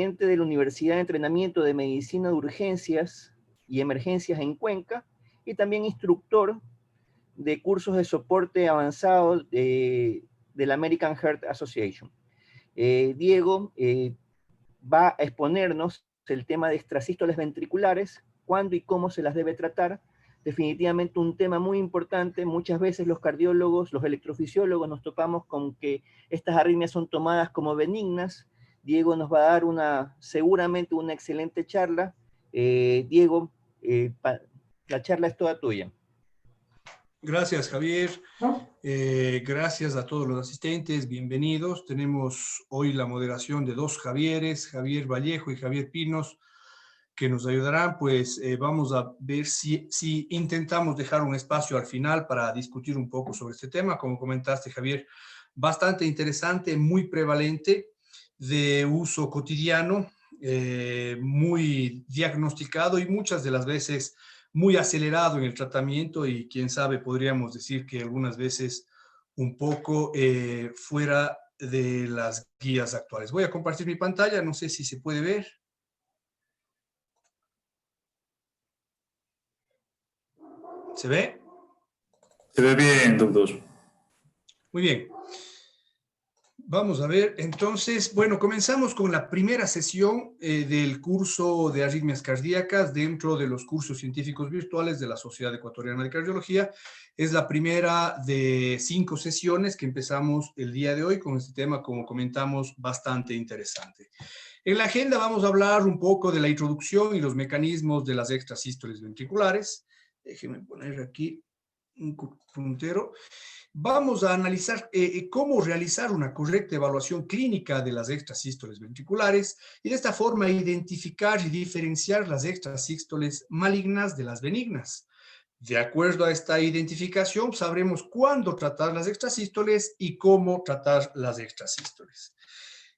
de la Universidad de Entrenamiento de Medicina de Urgencias y Emergencias en Cuenca, y también instructor de cursos de soporte avanzado de la American Heart Association. Diego va a exponernos el tema de extrasístoles ventriculares, cuándo y cómo se las debe tratar. Definitivamente un tema muy importante. Muchas veces los cardiólogos, los electrofisiólogos nos topamos con que estas arritmias son tomadas como benignas. Diego nos va a dar seguramente una excelente charla. Diego, la charla es toda tuya. Gracias, Javier. Gracias a todos los asistentes, bienvenidos. Tenemos hoy la moderación de dos Javieres, Javier Vallejo y Javier Pinos, que nos ayudarán. Pues vamos a ver si intentamos dejar un espacio al final para discutir un poco sobre este tema. Como comentaste, Javier, bastante interesante, muy prevalente, de uso cotidiano, muy diagnosticado y muchas de las veces muy acelerado en el tratamiento, y quién sabe, podríamos decir que algunas veces un poco fuera de las guías actuales. Voy a compartir mi pantalla, no sé si se puede ver. ¿Se ve? Se ve bien, doctor. Muy bien. Vamos a ver, entonces, bueno, comenzamos con la primera sesión del curso de arritmias cardíacas dentro de los cursos científicos virtuales de la Sociedad Ecuatoriana de Cardiología. Es la primera de 5 sesiones que empezamos el día de hoy con este tema, como comentamos, bastante interesante. En la agenda vamos a hablar un poco de la introducción y los mecanismos de las extrasístoles ventriculares. Déjenme poner aquí un puntero. Vamos a analizar cómo realizar una correcta evaluación clínica de las extrasístoles ventriculares y de esta forma identificar y diferenciar las extrasístoles malignas de las benignas. De acuerdo a esta identificación, sabremos cuándo tratar las extrasístoles y cómo tratar las extrasístoles.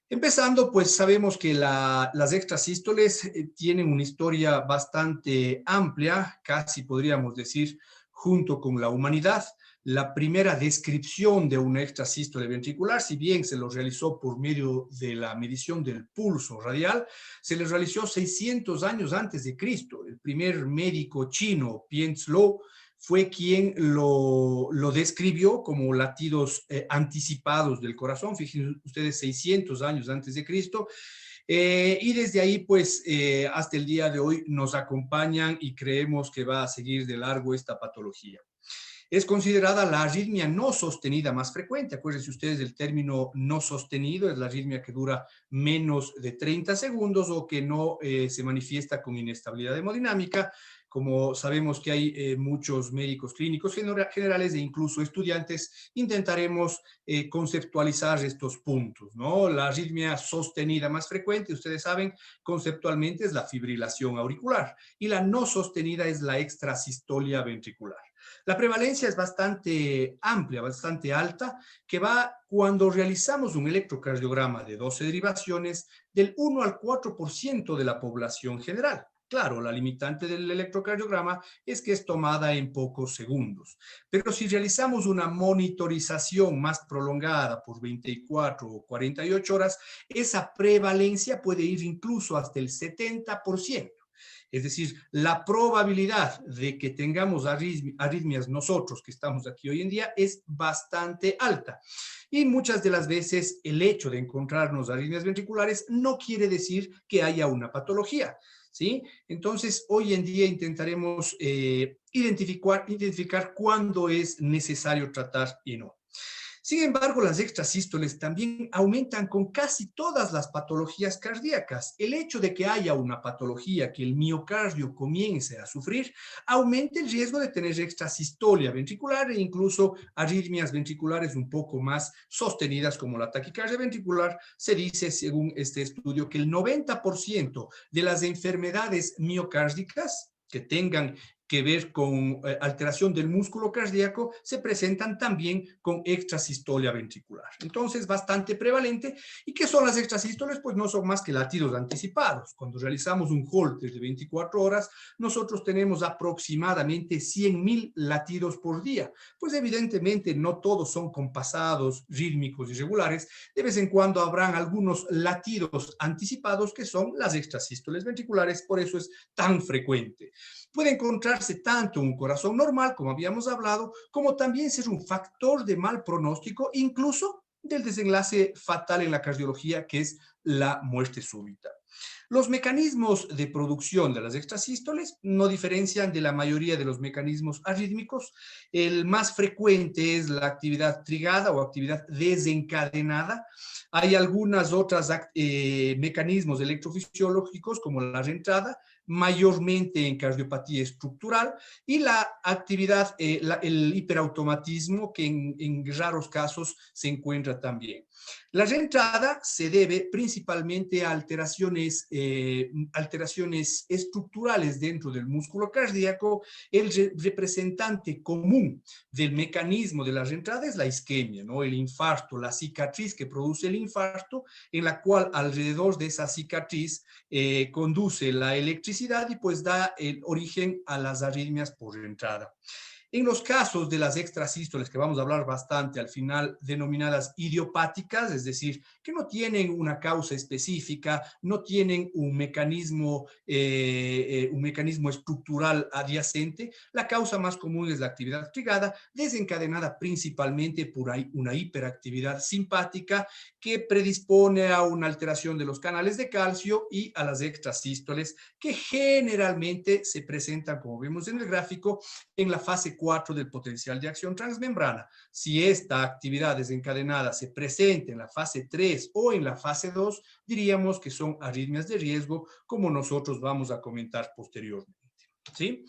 Empezando, pues sabemos que las extrasístoles tienen una historia bastante amplia, casi podríamos decir, junto con la humanidad. La primera descripción de una extrasístole ventricular, si bien se lo realizó por medio de la medición del pulso radial, se le realizó 600 años antes de Cristo. El primer médico chino, Pienzlow, fue quien lo describió como latidos anticipados del corazón. Fíjense ustedes, 600 años antes de Cristo. Y desde ahí, pues, hasta el día de hoy nos acompañan y creemos que va a seguir de largo esta patología. Es considerada la arritmia no sostenida más frecuente. Acuérdense ustedes del término no sostenido, es la arritmia que dura menos de 30 segundos o que no se manifiesta con inestabilidad hemodinámica. Como sabemos que hay muchos médicos clínicos generales e incluso estudiantes, intentaremos conceptualizar estos puntos, ¿no? La arritmia sostenida más frecuente, ustedes saben, conceptualmente es la fibrilación auricular, y la no sostenida es la extrasistolia ventricular. La prevalencia es bastante amplia, bastante alta, que va cuando realizamos un electrocardiograma de 12 derivaciones del 1 al 4% de la población general. Claro, la limitante del electrocardiograma es que es tomada en pocos segundos, pero si realizamos una monitorización más prolongada por 24 o 48 horas, esa prevalencia puede ir incluso hasta el 70%. Es decir, la probabilidad de que tengamos arritmias nosotros que estamos aquí hoy en día es bastante alta. Y muchas de las veces el hecho de encontrarnos arritmias ventriculares no quiere decir que haya una patología, ¿sí? Entonces, hoy en día intentaremos identificar cuándo es necesario tratar y no. Sin embargo, las extrasístoles también aumentan con casi todas las patologías cardíacas. El hecho de que haya una patología, que el miocardio comience a sufrir, aumenta el riesgo de tener extrasistolia ventricular e incluso arritmias ventriculares un poco más sostenidas como la taquicardia ventricular. Se dice, según este estudio, que el 90% de las enfermedades miocárdicas que tengan que ver con alteración del músculo cardíaco se presentan también con extrasistolia ventricular. Entonces, bastante prevalente. ¿Y qué son las extrasístoles? Pues no son más que latidos anticipados. Cuando realizamos un Holter de 24 horas, nosotros tenemos aproximadamente 100.000 latidos por día. Pues evidentemente no todos son compasados, rítmicos y regulares. De vez en cuando habrán algunos latidos anticipados que son las extrasístoles ventriculares, por eso es tan frecuente. Puede encontrarse tanto un corazón normal, como habíamos hablado, como también ser un factor de mal pronóstico, incluso del desenlace fatal en la cardiología, que es la muerte súbita. Los mecanismos de producción de las extrasístoles no diferencian de la mayoría de los mecanismos arrítmicos. El más frecuente es la actividad trigada o actividad desencadenada. Hay algunas otras mecanismos electrofisiológicos como la reentrada, mayormente en cardiopatía estructural, y la actividad, el hiperautomatismo, que en raros casos se encuentra también. La reentrada se debe principalmente a alteraciones estructurales dentro del músculo cardíaco. El representante común del mecanismo de la reentrada es la isquemia, ¿no? El infarto, la cicatriz que produce el infarto, en la cual alrededor de esa cicatriz conduce la electricidad y pues da el origen a las arritmias por reentrada. En los casos de las extrasístoles, que vamos a hablar bastante al final, denominadas idiopáticas, es decir, que no tienen una causa específica, no tienen un mecanismo estructural adyacente, la causa más común es la actividad trigada, desencadenada principalmente por una hiperactividad simpática que predispone a una alteración de los canales de calcio y a las extrasístoles, que generalmente se presentan, como vemos en el gráfico, en la fase 4 del potencial de acción transmembrana. Si esta actividad desencadenada se presenta en la fase 3 o en la fase 2, diríamos que son arritmias de riesgo, como nosotros vamos a comentar posteriormente. ¿Sí?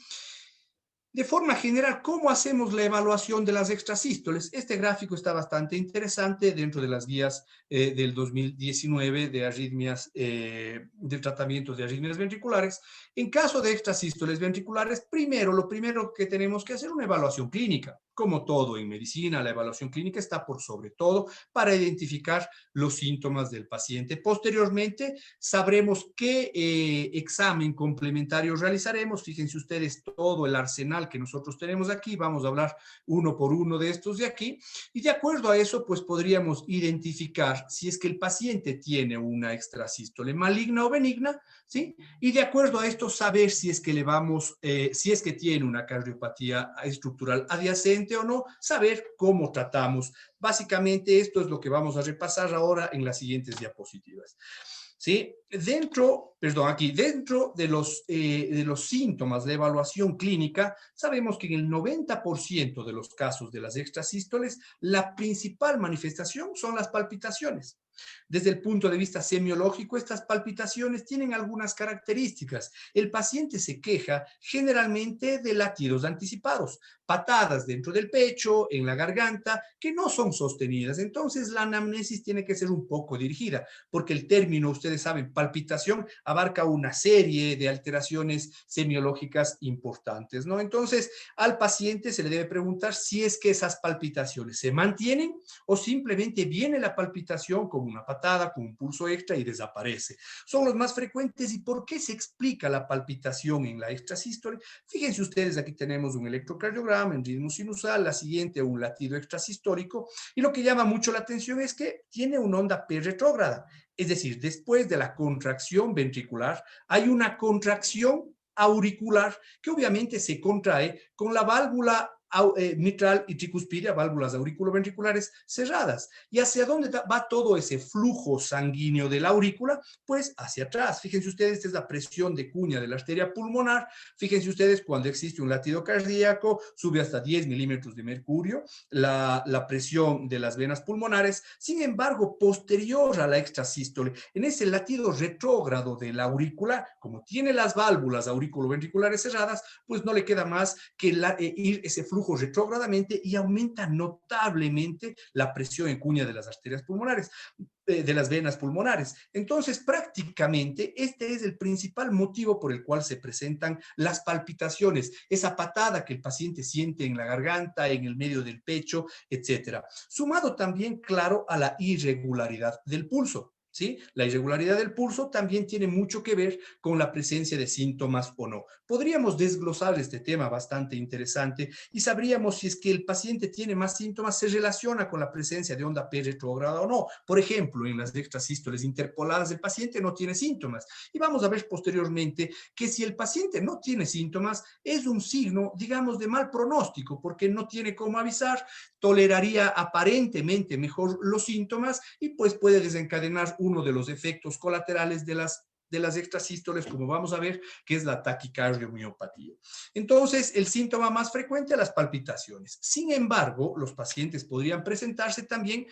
De forma general, ¿cómo hacemos la evaluación de las extrasístoles? Este gráfico está bastante interesante dentro de las guías del 2019 de arritmias, del tratamiento de arritmias ventriculares. En caso de extrasístoles ventriculares, lo primero que tenemos que hacer es una evaluación clínica. Como todo en medicina, la evaluación clínica está por sobre todo para identificar los síntomas del paciente. Posteriormente, sabremos qué examen complementario realizaremos. Fíjense ustedes todo el arsenal que nosotros tenemos aquí. Vamos a hablar uno por uno de estos de aquí. Y de acuerdo a eso, pues podríamos identificar si es que el paciente tiene una extrasístole maligna o benigna, ¿sí? Y de acuerdo a esto, saber si es que si es que tiene una cardiopatía estructural adyacente o no, saber cómo tratamos. Básicamente esto es lo que vamos a repasar ahora en las siguientes diapositivas. ¿Sí? Dentro de los síntomas de evaluación clínica, sabemos que en el 90% de los casos de las extrasístoles, la principal manifestación son las palpitaciones. Desde el punto de vista semiológico, estas palpitaciones tienen algunas características. El paciente se queja generalmente de latidos anticipados, patadas dentro del pecho, en la garganta, que no son sostenidas. Entonces, la anamnesis tiene que ser un poco dirigida, porque el término, ustedes saben, palpitación, abarca una serie de alteraciones semiológicas importantes, ¿no? Entonces, al paciente se le debe preguntar si es que esas palpitaciones se mantienen o simplemente viene la palpitación como una patada, con un pulso extra y desaparece. Son los más frecuentes. ¿Y por qué se explica la palpitación en la extrasístole? Fíjense ustedes, aquí tenemos un electrocardiograma en ritmo sinusal, la siguiente un latido extrasistólico, y lo que llama mucho la atención es que tiene una onda P retrógrada, es decir, después de la contracción ventricular hay una contracción auricular que obviamente se contrae con la válvula mitral y tricuspidia, válvulas auriculoventriculares cerradas. ¿Y hacia dónde va todo ese flujo sanguíneo de la aurícula? Pues hacia atrás. Fíjense ustedes, esta es la presión de cuña de la arteria pulmonar. Fíjense ustedes, cuando existe un latido cardíaco, sube hasta 10 milímetros de mercurio la presión de las venas pulmonares. Sin embargo, posterior a la extrasístole, en ese latido retrógrado de la aurícula, como tiene las válvulas auriculoventriculares cerradas, pues no le queda más que ir ese flujo flujo retrógradamente y aumenta notablemente la presión en cuña de las arterias pulmonares, de las venas pulmonares. Entonces, prácticamente, este es el principal motivo por el cual se presentan las palpitaciones, esa patada que el paciente siente en la garganta, en el medio del pecho, etcétera. Sumado también, claro, a la irregularidad del pulso. ¿Sí? La irregularidad del pulso también tiene mucho que ver con la presencia de síntomas o no. Podríamos desglosar este tema bastante interesante y sabríamos si es que el paciente tiene más síntomas, se relaciona con la presencia de onda P retrógrada o no. Por ejemplo, en las extrasístoles interpoladas el paciente no tiene síntomas. Y vamos a ver posteriormente que si el paciente no tiene síntomas, es un signo, digamos, de mal pronóstico, porque no tiene cómo avisar, toleraría aparentemente mejor los síntomas y pues puede desencadenar uno de los efectos colaterales de las extrasístoles, como vamos a ver, que es la taquicardiomiopatía. Entonces, el síntoma más frecuente, las palpitaciones. Sin embargo, los pacientes podrían presentarse también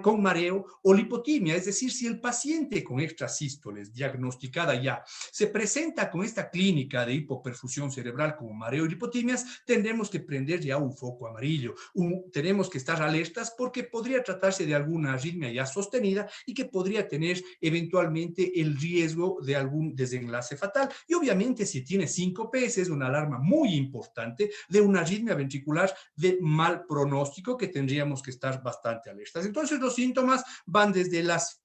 con mareo o lipotimia, es decir, si el paciente con extrasístoles diagnosticada ya se presenta con esta clínica de hipoperfusión cerebral como mareo y lipotimias, tendremos que prender ya un foco amarillo. Tenemos que estar alertas porque podría tratarse de alguna arritmia ya sostenida y que podría tener eventualmente el riesgo de algún desenlace fatal. Y obviamente si tiene síncope, es una alarma muy importante de una arritmia ventricular de mal pronóstico que tendríamos que estar bastante alertas. Entonces los síntomas van desde las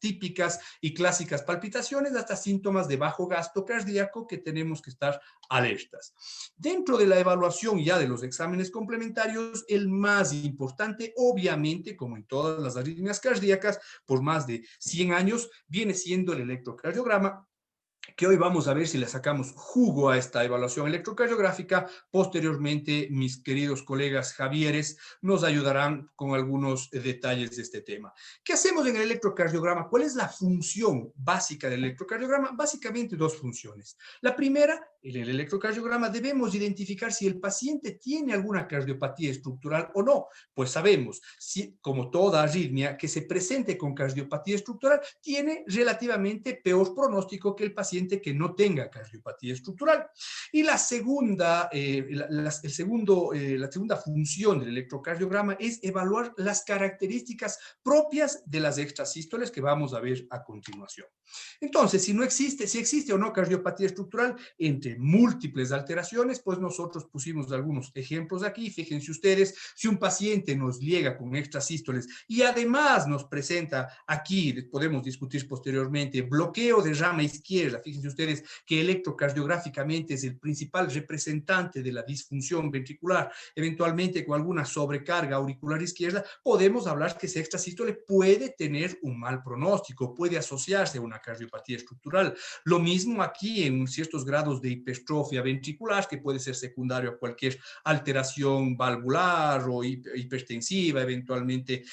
típicas y clásicas palpitaciones hasta síntomas de bajo gasto cardíaco que tenemos que estar alertas. Dentro de la evaluación ya de los exámenes complementarios, el más importante, obviamente, como en todas las arritmias cardíacas, por más de 100 años, viene siendo el electrocardiograma, que hoy vamos a ver si le sacamos jugo a esta evaluación electrocardiográfica. Posteriormente, mis queridos colegas Javieres nos ayudarán con algunos detalles de este tema. ¿Qué hacemos en el electrocardiograma? ¿Cuál es la función básica del electrocardiograma? Básicamente dos funciones. La primera, en el electrocardiograma debemos identificar si el paciente tiene alguna cardiopatía estructural o no. Pues sabemos, si, como toda arritmia que se presente con cardiopatía estructural, tiene relativamente peor pronóstico que el paciente que no tenga cardiopatía estructural. Y la segunda, la segunda función del electrocardiograma es evaluar las características propias de las extrasístoles que vamos a ver a continuación. Entonces, si existe o no cardiopatía estructural, entre múltiples alteraciones, pues nosotros pusimos algunos ejemplos aquí. Fíjense ustedes, si un paciente nos llega con extrasístoles y además nos presenta aquí, podemos discutir posteriormente, bloqueo de rama izquierda. Fíjense ustedes que electrocardiográficamente es el principal representante de la disfunción ventricular, eventualmente con alguna sobrecarga auricular izquierda, podemos hablar que ese extrasístole puede tener un mal pronóstico, puede asociarse a una cardiopatía estructural. Lo mismo aquí en ciertos grados de hipertrofia ventricular, que puede ser secundario a cualquier alteración valvular o hipertensiva, eventualmente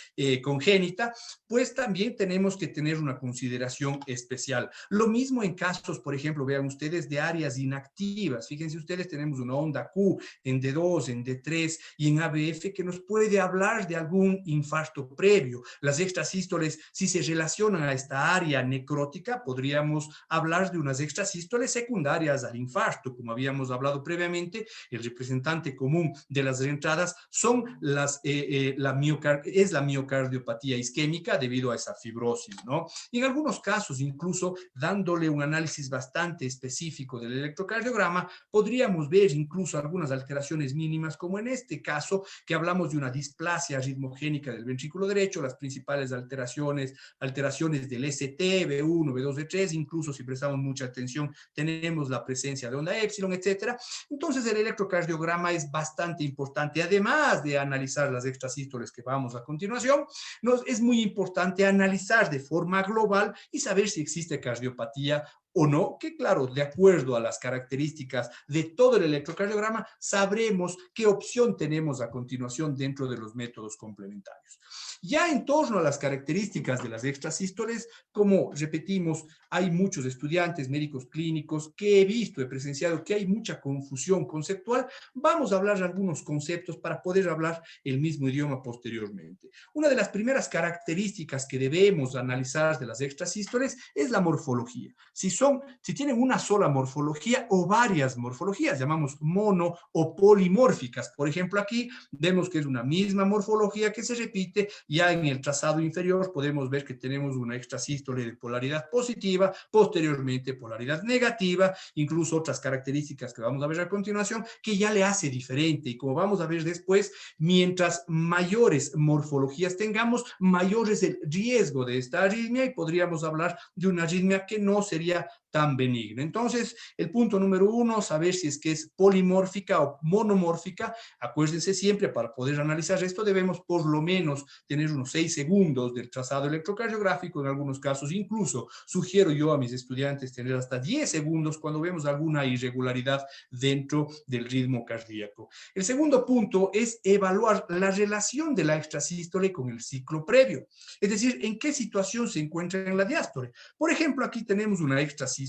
congénita, pues también tenemos que tener una consideración especial. Lo mismo en casos, por ejemplo, vean ustedes, de áreas inactivas. Fíjense ustedes, tenemos una onda Q en D2, en D3 y en ABF que nos puede hablar de algún infarto previo. Las extrasístoles, si se relacionan a esta área necrótica, podríamos hablar de unas extrasístoles secundarias al infarto. Como habíamos hablado previamente, el representante común de las reentradas son la miocardiopatía isquémica debido a esa fibrosis, ¿no? Y en algunos casos, incluso dándole un análisis bastante específico del electrocardiograma, podríamos ver incluso algunas alteraciones mínimas, como en este caso, que hablamos de una displasia ritmogénica del ventrículo derecho, las principales alteraciones del ST, B1, B2, B3, incluso si prestamos mucha atención, tenemos la presencia de onda épsilon, etcétera. Entonces, el electrocardiograma es bastante importante. Además de analizar las extrasístoles que vamos a continuación, es muy importante analizar de forma global y saber si existe cardiopatía o no, que claro, de acuerdo a las características de todo el electrocardiograma, sabremos qué opción tenemos a continuación dentro de los métodos complementarios. Ya en torno a las características de las extrasístoles, como repetimos, hay muchos estudiantes, médicos clínicos que he presenciado que hay mucha confusión conceptual. Vamos a hablar de algunos conceptos para poder hablar el mismo idioma posteriormente. Una de las primeras características que debemos analizar de las extrasístoles es la morfología. Si son si tienen una sola morfología o varias morfologías, llamamos mono o polimórficas. Por ejemplo, aquí vemos que es una misma morfología que se repite. Ya en el trazado inferior podemos ver que tenemos una extrasístole de polaridad positiva, posteriormente polaridad negativa, incluso otras características que vamos a ver a continuación, que ya le hace diferente. Y como vamos a ver después, mientras mayores morfologías tengamos, mayor es el riesgo de esta arritmia y podríamos hablar de una arritmia que no sería tan benigna. Entonces, el punto número 1, saber si es que es polimórfica o monomórfica. Acuérdense siempre, para poder analizar esto, debemos por lo menos tener unos 6 segundos del trazado electrocardiográfico. En algunos casos, incluso, sugiero yo a mis estudiantes tener hasta 10 segundos cuando vemos alguna irregularidad dentro del ritmo cardíaco. El segundo punto es evaluar la relación de la extrasístole con el ciclo previo. Es decir, en qué situación se encuentra en la diástole. Por ejemplo, aquí tenemos una extrasístole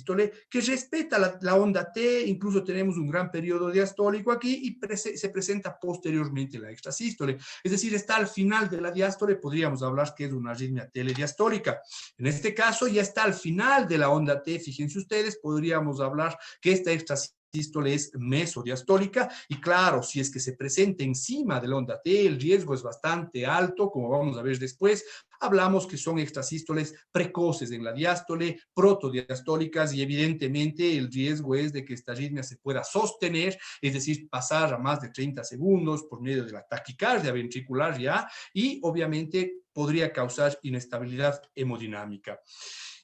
que respeta la onda T, incluso tenemos un gran periodo diastólico aquí y se presenta posteriormente la extrasístole. Es decir, está al final de la diástole, podríamos hablar que es una arritmia telediastólica. En este caso ya está al final de la onda T, fíjense ustedes, podríamos hablar que esta extrasístole es mesodiastólica y claro, si es que se presenta encima de la onda T, el riesgo es bastante alto, como vamos a ver después. Hablamos que son extrasístoles precoces en la diástole, protodiastólicas y evidentemente el riesgo es de que esta arritmia se pueda sostener, es decir, pasar a más de 30 segundos por medio de la taquicardia ventricular ya y obviamente podría causar inestabilidad hemodinámica.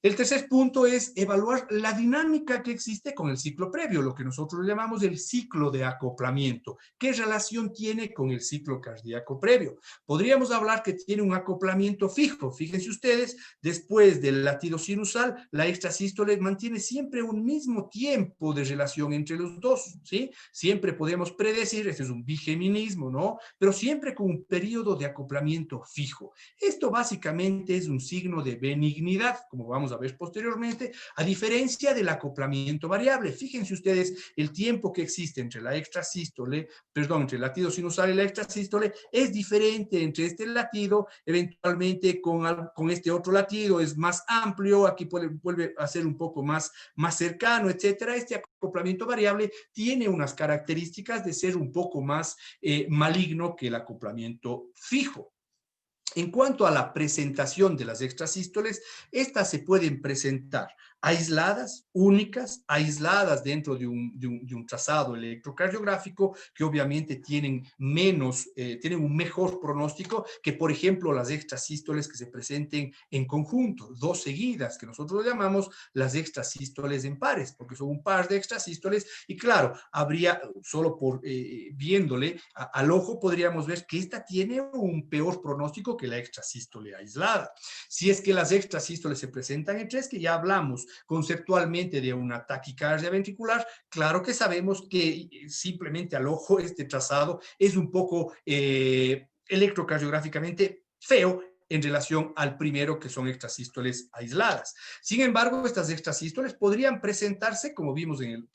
El tercer punto es evaluar la dinámica que existe con el ciclo previo, lo que nosotros llamamos el ciclo de acoplamiento. ¿Qué relación tiene con el ciclo cardíaco previo? Podríamos hablar que tiene un acoplamiento fijo. Fíjense ustedes, después del latido sinusal, la extrasístole mantiene siempre un mismo tiempo de relación entre los dos, ¿sí? Siempre podemos predecir, este es un bigeminismo, ¿no? Pero siempre con un periodo de acoplamiento fijo. Esto básicamente es un signo de benignidad, como vamos a ver posteriormente, a diferencia del acoplamiento variable. Fíjense ustedes, el tiempo que existe entre la extrasístole, perdón, entre el latido sinusal y la extrasístole es diferente entre este latido, eventualmente con este otro latido es más amplio, aquí vuelve a ser un poco más cercano, etcétera. Este acoplamiento variable tiene unas características de ser un poco más maligno que el acoplamiento fijo. En cuanto a la presentación de las extrasístoles, estas se pueden presentar aisladas, únicas, aisladas dentro de un trazado electrocardiográfico que obviamente tienen un mejor pronóstico que, por ejemplo, las extrasístoles que se presenten en conjunto, dos seguidas, que nosotros llamamos las extrasístoles en pares, porque son un par de extrasístoles y claro, habría, solo por viéndole al ojo, podríamos ver que esta tiene un peor pronóstico que la extrasístole aislada. Si es que las extrasístoles se presentan en tres, que ya hablamos conceptualmente de una taquicardia ventricular, claro que sabemos que simplemente al ojo este trazado es un poco electrocardiográficamente feo en relación al primero, que son extrasístoles aisladas. Sin embargo, estas extrasístoles podrían presentarse, como vimos en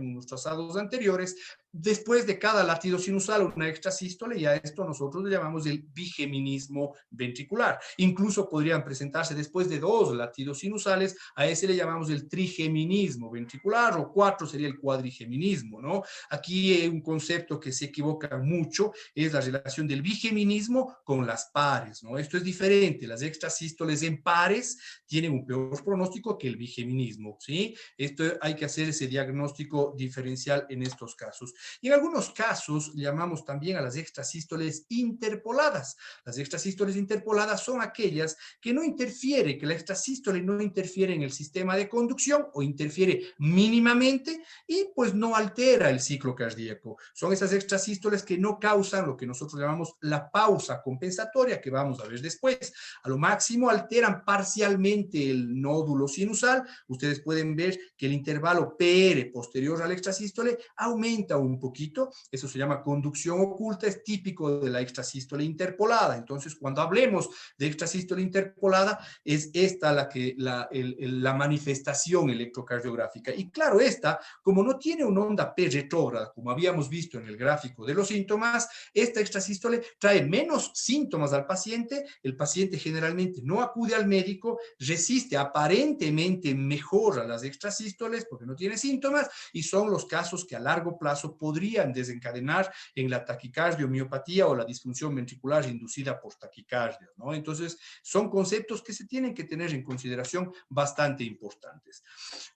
unos trazados anteriores, después de cada latido sinusal una extrasístole, y a esto nosotros le llamamos el bigeminismo ventricular. Incluso podrían presentarse después de 2 latidos sinusales, a ese le llamamos el trigeminismo ventricular, o 4 sería el cuadrigeminismo, ¿no? Aquí un concepto que se equivoca mucho es la relación del bigeminismo con las pares, ¿no? Esto es diferente. Las extrasístoles en pares tienen un peor pronóstico que el bigeminismo, ¿sí? Esto hay que hacer ese diagnóstico diferencial en estos casos. Y en algunos casos llamamos también a las extrasístoles interpoladas. Las extrasístoles interpoladas son aquellas que no interfiere, que la extrasístole no interfiere en el sistema de conducción o interfiere mínimamente y pues no altera el ciclo cardíaco. Son esas extrasístoles que no causan lo que nosotros llamamos la pausa compensatoria, que vamos a ver después. A lo máximo alteran parcialmente el nódulo sinusal. Ustedes pueden ver que el intervalo PR posterior a la extrasístole aumenta un un poquito, eso se llama conducción oculta, es típico de la extrasístole interpolada. Entonces, cuando hablemos de extrasístole interpolada, es esta la manifestación electrocardiográfica. Y claro, esta, como no tiene una onda P retrógrada, como habíamos visto en el gráfico de los síntomas, esta extrasístole trae menos síntomas al paciente, el paciente generalmente no acude al médico, resiste, aparentemente mejora las extrasístoles porque no tiene síntomas, y son los casos que a largo plazo podrían desencadenar en la taquicardia, miopatía o la disfunción ventricular inducida por taquicardia, ¿no? Entonces, son conceptos que se tienen que tener en consideración bastante importantes.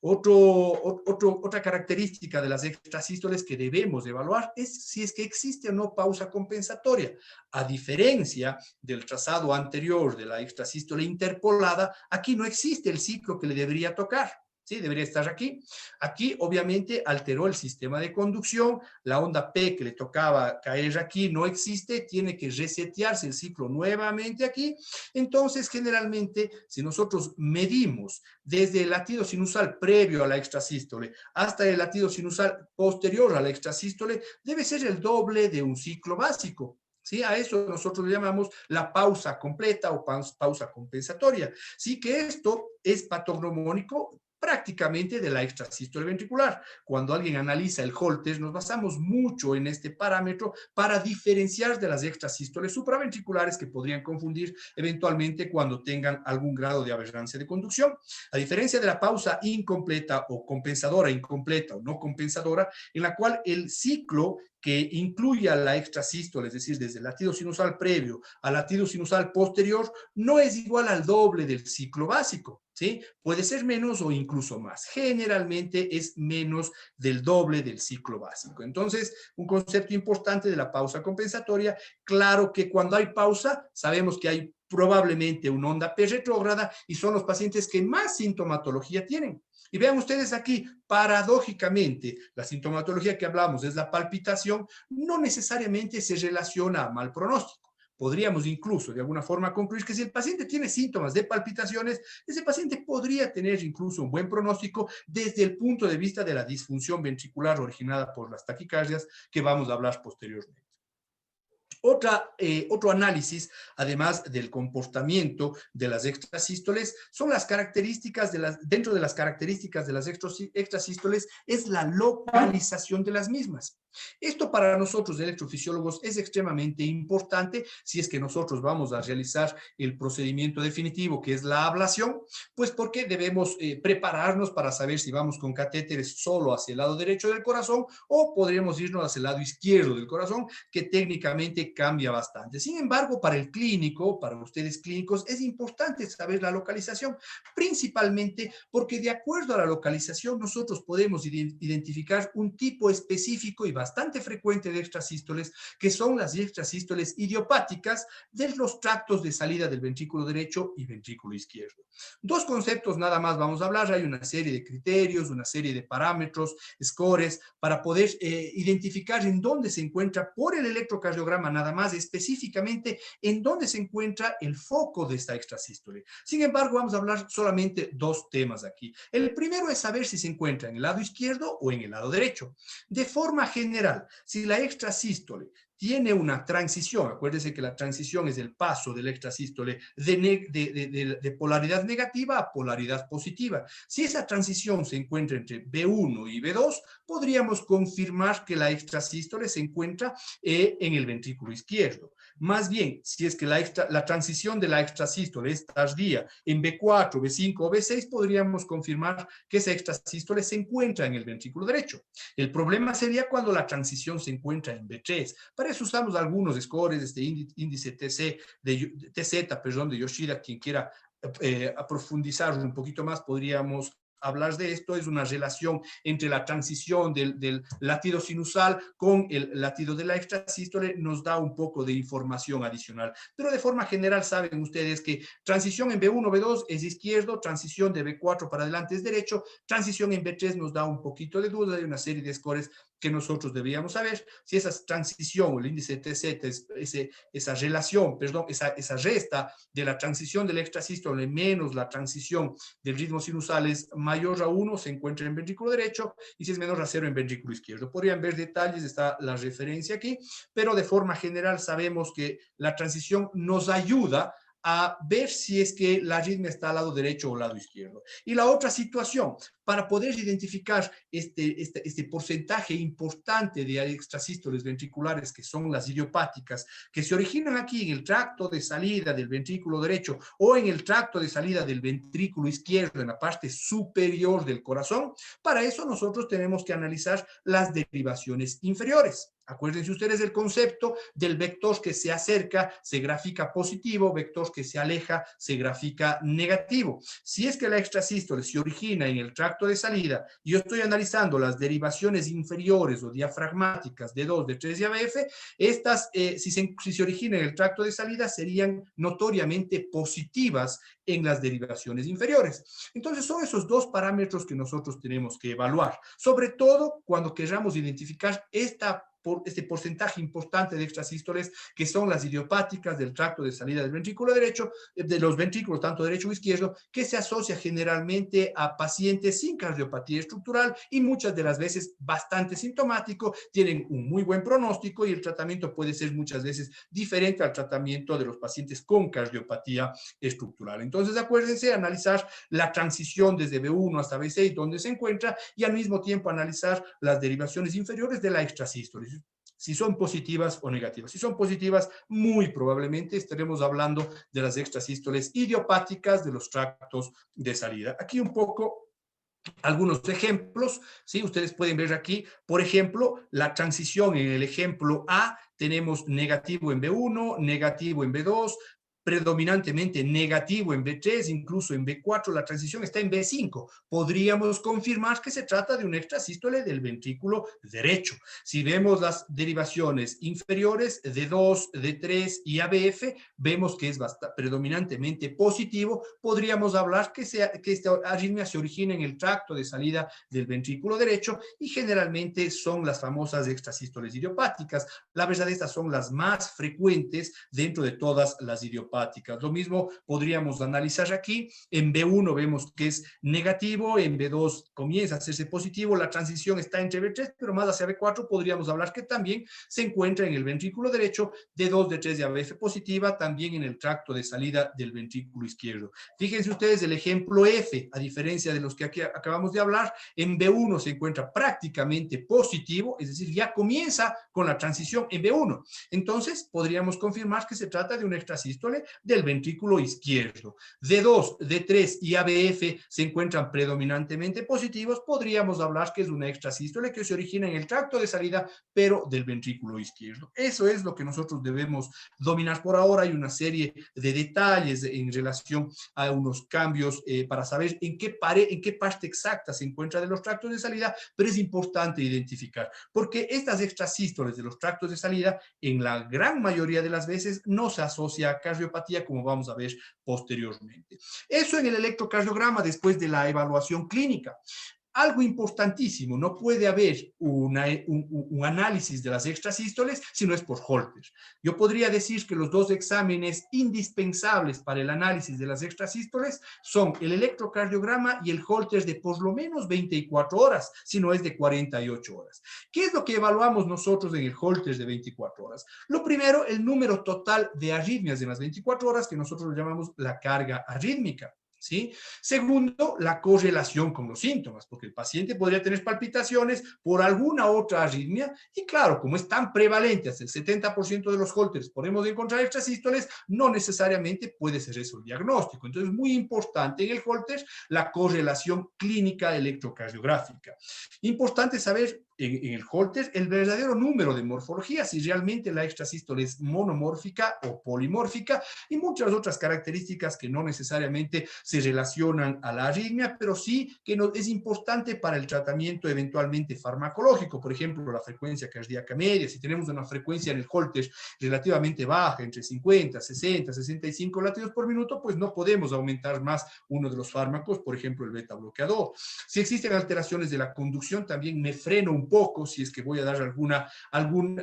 Otra característica de las extrasístoles que debemos evaluar es si es que existe o no pausa compensatoria. A diferencia del trazado anterior de la extrasístole interpolada, aquí no existe el ciclo que le debería tocar. Sí, debería estar aquí. Aquí, obviamente, alteró el sistema de conducción. La onda P que le tocaba caer aquí no existe. Tiene que resetearse el ciclo nuevamente aquí. Entonces, generalmente, si nosotros medimos desde el latido sinusal previo a la extrasístole hasta el latido sinusal posterior a la extrasístole, debe ser el doble de un ciclo básico. ¿Sí? A eso nosotros le llamamos la pausa completa o pausa compensatoria. Sí, que esto es patognomónico prácticamente de la extrasístole ventricular. Cuando alguien analiza el Holter, nos basamos mucho en este parámetro para diferenciar de las extrasístoles supraventriculares que podrían confundir eventualmente cuando tengan algún grado de aberrancia de conducción. A diferencia de la pausa incompleta o compensadora incompleta o no compensadora, en la cual el ciclo que incluya la extrasístole, es decir, desde el latido sinusal previo al latido sinusal posterior, no es igual al doble del ciclo básico, ¿sí? Puede ser menos o incluso más. Generalmente es menos del doble del ciclo básico. Entonces, un concepto importante de la pausa compensatoria, claro que cuando hay pausa, sabemos que hay probablemente una onda P retrógrada y son los pacientes que más sintomatología tienen. Y vean ustedes aquí, paradójicamente, la sintomatología que hablamos es la palpitación, no necesariamente se relaciona a mal pronóstico. Podríamos incluso de alguna forma concluir que si el paciente tiene síntomas de palpitaciones, ese paciente podría tener incluso un buen pronóstico desde el punto de vista de la disfunción ventricular originada por las taquicardias que vamos a hablar posteriormente. Otro análisis, además del comportamiento de las extrasístoles, son las características dentro de las características de las extrasístoles, es la localización de las mismas. Esto para nosotros, electrofisiólogos, es extremadamente importante si es que nosotros vamos a realizar el procedimiento definitivo, que es la ablación, pues porque debemos prepararnos para saber si vamos con catéteres solo hacia el lado derecho del corazón o podríamos irnos hacia el lado izquierdo del corazón, que técnicamente cambia bastante. Sin embargo, para el clínico, para ustedes clínicos, es importante saber la localización, principalmente porque de acuerdo a la localización nosotros podemos identificar un tipo específico y bastante frecuente de extrasístoles, que son las extrasístoles idiopáticas de los tractos de salida del ventrículo derecho y ventrículo izquierdo. Dos conceptos nada más vamos a hablar, hay una serie de criterios, una serie de parámetros, scores, para poder identificar en dónde se encuentra por el electrocardiograma nada más, específicamente en dónde se encuentra el foco de esta extrasístole. Sin embargo, vamos a hablar solamente dos temas aquí. El primero es saber si se encuentra en el lado izquierdo o en el lado derecho. De forma general, si la extrasístole tiene una transición, acuérdense que la transición es el paso de la extrasístole de polaridad negativa a polaridad positiva. Si esa transición se encuentra entre B1 y B2, podríamos confirmar que la extrasístole se encuentra en el ventrículo izquierdo. Más bien, si es que la transición de la extrasístole es tardía en B4, B5 o B6, podríamos confirmar que esa extrasístole se encuentra en el ventrículo derecho. El problema sería cuando la transición se encuentra en B3. Para eso usamos algunos scores, este índice TZ, de Yoshida. Quien quiera profundizar un poquito más, podríamos hablar de esto. Es una relación entre la transición del latido sinusal con el latido de la extrasístole, nos da un poco de información adicional. Pero de forma general saben ustedes que transición en B1, B2 es izquierdo, transición de B4 para adelante es derecho, transición en B3 nos da un poquito de duda, hay una serie de scores que nosotros deberíamos saber si esa transición, o el índice de TZ, esa relación, perdón, esa resta de la transición del extrasístole menos la transición del ritmo sinusal es mayor a 1, se encuentra en ventrículo derecho, y si es menor a 0 en ventrículo izquierdo. Podrían ver detalles, está la referencia aquí, pero de forma general sabemos que la transición nos ayuda a ver si es que la arritmia está al lado derecho o al lado izquierdo. Y la otra situación, para poder identificar este porcentaje importante de extrasístoles ventriculares, que son las idiopáticas, que se originan aquí en el tracto de salida del ventrículo derecho o en el tracto de salida del ventrículo izquierdo, en la parte superior del corazón, para eso nosotros tenemos que analizar las derivaciones inferiores. Acuérdense ustedes del concepto del vector que se acerca, se grafica positivo, vector que se aleja, se grafica negativo. Si es que la extrasístole se origina en el tracto de salida y yo estoy analizando las derivaciones inferiores o diafragmáticas de 2, de 3 y ABF, estas, si se origina en el tracto de salida, serían notoriamente positivas en las derivaciones inferiores. Entonces, son esos dos parámetros que nosotros tenemos que evaluar, sobre todo cuando queramos identificar este porcentaje importante de extrasístoles, que son las idiopáticas del tracto de salida del ventrículo derecho, de los ventrículos tanto derecho o izquierdo, que se asocia generalmente a pacientes sin cardiopatía estructural y muchas de las veces bastante sintomático, tienen un muy buen pronóstico y el tratamiento puede ser muchas veces diferente al tratamiento de los pacientes con cardiopatía estructural. Entonces, acuérdense, analizar la transición desde B1 hasta B6, donde se encuentra, y al mismo tiempo analizar las derivaciones inferiores de la extrasístole, si son positivas o negativas. Si son positivas, muy probablemente estaremos hablando de las extrasístoles idiopáticas de los tractos de salida. Aquí un poco algunos ejemplos, ¿sí? Ustedes pueden ver aquí, por ejemplo, la transición en el ejemplo A, tenemos negativo en B1, negativo en B2, predominantemente negativo en B3, incluso en B4, la transición está en B5. Podríamos confirmar que se trata de un extrasístole del ventrículo derecho. Si vemos las derivaciones inferiores de 2, de 3 y ABF, vemos que es predominantemente positivo. Podríamos hablar que esta arritmia se origina en el tracto de salida del ventrículo derecho y generalmente son las famosas extrasístoles idiopáticas. La verdad, estas son las más frecuentes dentro de todas las idiopáticas. Lo mismo podríamos analizar aquí. En B1 vemos que es negativo, en B2 comienza a hacerse positivo, la transición está entre B3, pero más hacia B4 podríamos hablar que también se encuentra en el ventrículo derecho, D2, D3 de ABF positiva, también en el tracto de salida del ventrículo izquierdo. Fíjense ustedes el ejemplo F, a diferencia de los que aquí acabamos de hablar, en B1 se encuentra prácticamente positivo, es decir, ya comienza con la transición en B1. Entonces, podríamos confirmar que se trata de un extrasístole del ventrículo izquierdo. D2, D3 y ABF se encuentran predominantemente positivos, podríamos hablar que es una extrasístole que se origina en el tracto de salida, pero del ventrículo izquierdo. Eso es lo que nosotros debemos dominar por ahora. Hay una serie de detalles en relación a unos cambios para saber en qué parte exacta se encuentra de los tractos de salida, pero es importante identificar, porque estas extrasístoles de los tractos de salida, en la gran mayoría de las veces, no se asocia a cardiopatía, como vamos a ver posteriormente. Eso en el electrocardiograma después de la evaluación clínica. Algo importantísimo, no puede haber un análisis de las extrasístoles si no es por Holter. Yo podría decir que los dos exámenes indispensables para el análisis de las extrasístoles son el electrocardiograma y el Holter de por lo menos 24 horas, si no es de 48 horas. ¿Qué es lo que evaluamos nosotros en el Holter de 24 horas? Lo primero, el número total de arritmias en las 24 horas, que nosotros lo llamamos la carga arrítmica. ¿Sí? Segundo, la correlación con los síntomas, porque el paciente podría tener palpitaciones por alguna otra arritmia y claro, como es tan prevalente, hasta el 70% de los Holters podemos encontrar extrasístoles, no necesariamente puede ser eso el diagnóstico. Entonces, es muy importante en el Holter la correlación clínica electrocardiográfica. Importante saber en el Holter el verdadero número de morfología, si realmente la extrasístole es monomórfica o polimórfica y muchas otras características que no necesariamente se relacionan a la arritmia, pero sí que es importante para el tratamiento eventualmente farmacológico. Por ejemplo, la frecuencia cardíaca media, si tenemos una frecuencia en el Holter relativamente baja, entre 50, 60, 65 latidos por minuto, pues no podemos aumentar más uno de los fármacos, por ejemplo, el beta bloqueador. Si existen alteraciones de la conducción, también me freno un un poco si es que voy a dar algún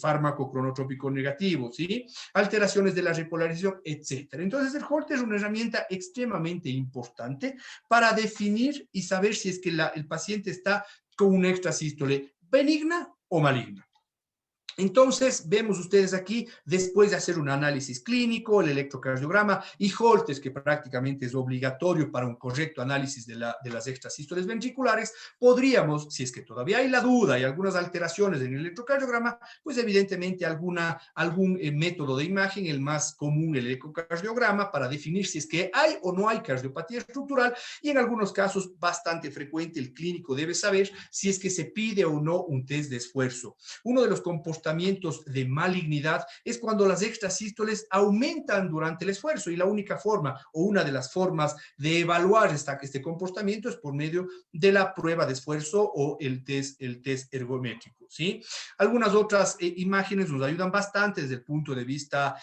fármaco cronotrópico negativo, ¿sí? Alteraciones de la repolarización, etcétera. Entonces, el Holter es una herramienta extremadamente importante para definir y saber si es que el paciente está con una extrasístole benigna o maligna. Entonces, vemos ustedes aquí, después de hacer un análisis clínico, el electrocardiograma y Holter, que prácticamente es obligatorio para un correcto análisis de las extrasístoles ventriculares, podríamos, si es que todavía hay la duda y algunas alteraciones en el electrocardiograma, pues evidentemente algún método de imagen, el más común, el ecocardiograma, para definir si es que hay o no hay cardiopatía estructural, y en algunos casos, bastante frecuente, el clínico debe saber si es que se pide o no un test de esfuerzo. Uno de los comportamientos de malignidad es cuando las extrasístoles aumentan durante el esfuerzo, y la única forma o una de las formas de evaluar este comportamiento es por medio de la prueba de esfuerzo o el test ergométrico, ¿sí? Algunas otras imágenes nos ayudan bastante desde el punto de vista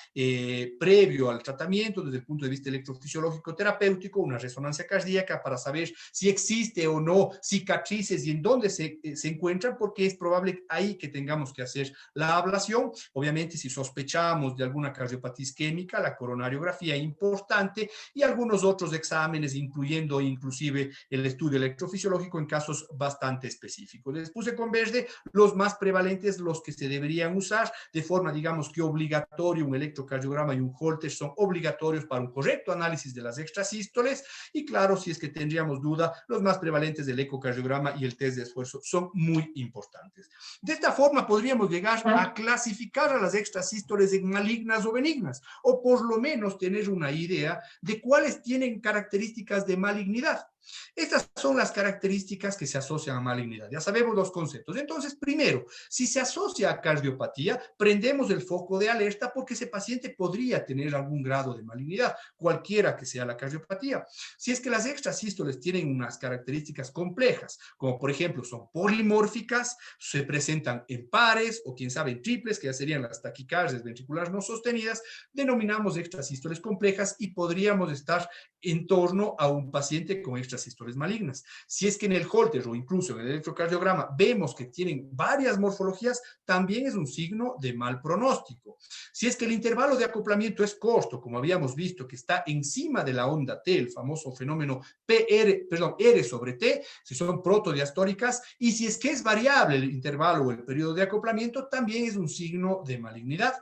previo al tratamiento, desde el punto de vista electrofisiológico terapéutico, una resonancia cardíaca para saber si existe o no cicatrices y en dónde se encuentran, porque es probable ahí que tengamos que hacer la ablación. Obviamente, si sospechamos de alguna cardiopatía isquémica, la coronariografía es importante, y algunos otros exámenes, incluyendo inclusive el estudio electrofisiológico en casos bastante específicos. Les puse con verde los más prevalentes, los que se deberían usar de forma, digamos que obligatoria. Un electrocardiograma y un Holter son obligatorios para un correcto análisis de las extrasístoles, y claro, si es que tendríamos duda, los más prevalentes del ecocardiograma y el test de esfuerzo son muy importantes. De esta forma podríamos llegar a clasificar a las extrasístoles en malignas o benignas, o por lo menos tener una idea de cuáles tienen características de malignidad. Estas son las características que se asocian a malignidad. Ya sabemos los conceptos. Entonces, primero, si se asocia a cardiopatía, prendemos el foco de alerta porque ese paciente podría tener algún grado de malignidad, cualquiera que sea la cardiopatía. Si es que las extrasístoles tienen unas características complejas, como por ejemplo son polimórficas, se presentan en pares o quién sabe en triples, que ya serían las taquicardias ventriculares no sostenidas, denominamos extrasístoles complejas y podríamos estar en torno a un paciente con extrasístoles malignas. Si es que en el Holter o incluso en el electrocardiograma vemos que tienen varias morfologías, también es un signo de mal pronóstico. Si es que el intervalo de acoplamiento es corto, como habíamos visto, que está encima de la onda T, el famoso fenómeno R sobre T, si son protodiastóricas, y si es que es variable el intervalo o el periodo de acoplamiento, también es un signo de malignidad.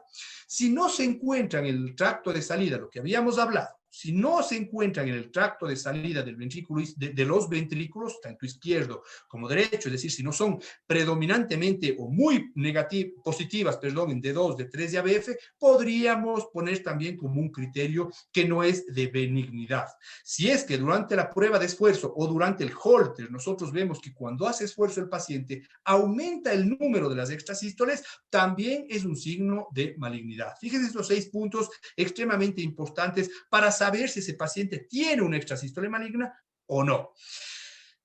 Si no se encuentra en el tracto de salida, lo que habíamos hablado, si no se encuentran en el tracto de salida del ventrículo, de los ventrículos, tanto izquierdo como derecho, es decir, si no son predominantemente o muy positivas, en D2, D3 y ABF, podríamos poner también como un criterio que no es de benignidad. Si es que durante la prueba de esfuerzo o durante el Holter nosotros vemos que cuando hace esfuerzo el paciente aumenta el número de las extrasístoles, también es un signo de malignidad. Fíjense estos 6 puntos extremadamente importantes para saber si ese paciente tiene una extrasístole maligna o no.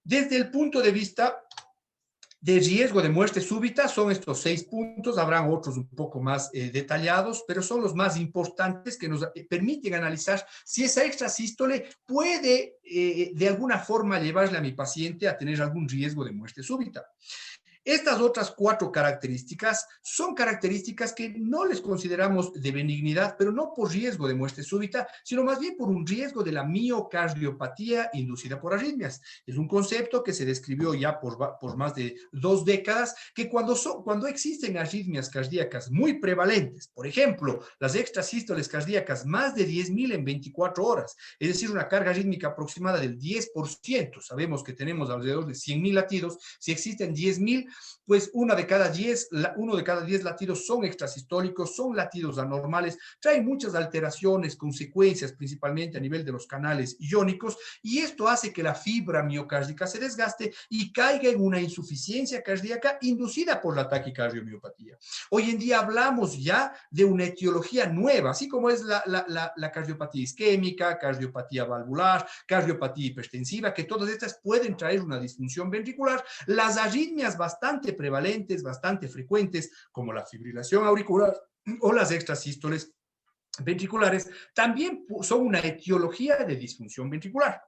Desde el punto de vista de riesgo de muerte súbita, son estos 6 puntos, habrán otros un poco más detallados, pero son los más importantes que nos permiten analizar si esa extrasístole puede de alguna forma llevarle a mi paciente a tener algún riesgo de muerte súbita. Estas otras 4 características son características que no les consideramos de benignidad, pero no por riesgo de muerte súbita, sino más bien por un riesgo de la miocardiopatía inducida por arritmias. Es un concepto que se describió ya por más de 2 décadas, que cuando existen arritmias cardíacas muy prevalentes, por ejemplo, las extrasístoles cardíacas más de 10.000 en 24 horas, es decir, una carga arrítmica aproximada del 10%, sabemos que tenemos alrededor de 100.000 latidos, si existen 10.000, pues uno de cada 10 latidos son extrasistólicos, son latidos anormales, traen muchas alteraciones, consecuencias, principalmente a nivel de los canales iónicos, y esto hace que la fibra miocárdica se desgaste y caiga en una insuficiencia cardíaca inducida por la taquicardiomiopatía. Hoy en día hablamos ya de una etiología nueva, así como es la cardiopatía isquémica, cardiopatía valvular, cardiopatía hipertensiva, que todas estas pueden traer una disfunción ventricular. Las arritmias bastante prevalentes, bastante frecuentes, como la fibrilación auricular o las extrasístoles, ventriculares también son una etiología de disfunción ventricular.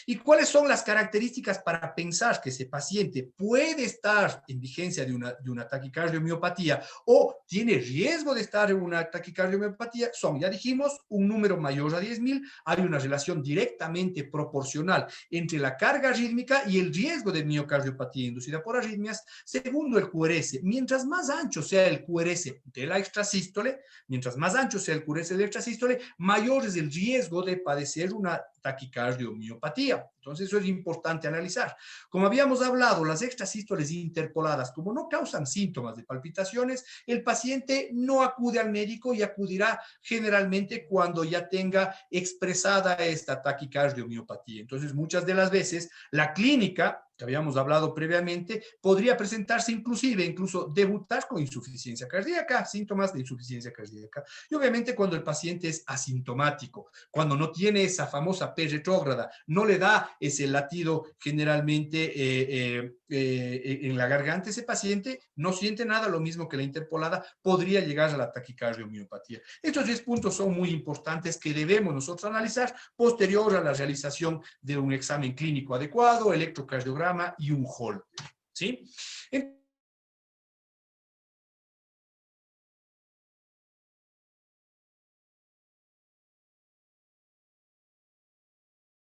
¿Y cuáles son las características para pensar que ese paciente puede estar en vigencia de una taquicardiomiopatía o tiene riesgo de estar en una taquicardiomiopatía? Son, ya dijimos, un número mayor a 10.000. Hay una relación directamente proporcional entre la carga arrítmica y el riesgo de miocardiopatía inducida por arritmias, segundo el QRS. Mientras más ancho sea el QRS de la extrasístole, mientras más ancho sea el QRS de extrasístole, mayor es el riesgo de padecer una taquicardiomiopatía. Entonces, eso es importante analizar. Como habíamos hablado, las extrasístoles interpoladas, como no causan síntomas de palpitaciones, el paciente no acude al médico y acudirá generalmente cuando ya tenga expresada esta taquicardiomiopatía. Entonces, muchas de las veces, la clínica que habíamos hablado previamente, podría presentarse incluso debutar con insuficiencia cardíaca, síntomas de insuficiencia cardíaca. Y obviamente cuando el paciente es asintomático, cuando no tiene esa famosa P retrógrada, no le da ese latido generalmente en la garganta, ese paciente no siente nada, lo mismo que la interpolada, podría llegar a la taquicardiomiopatía. Estos 10 puntos son muy importantes que debemos nosotros analizar posterior a la realización de un examen clínico adecuado, electrocardiograma y un Holter, ¿sí?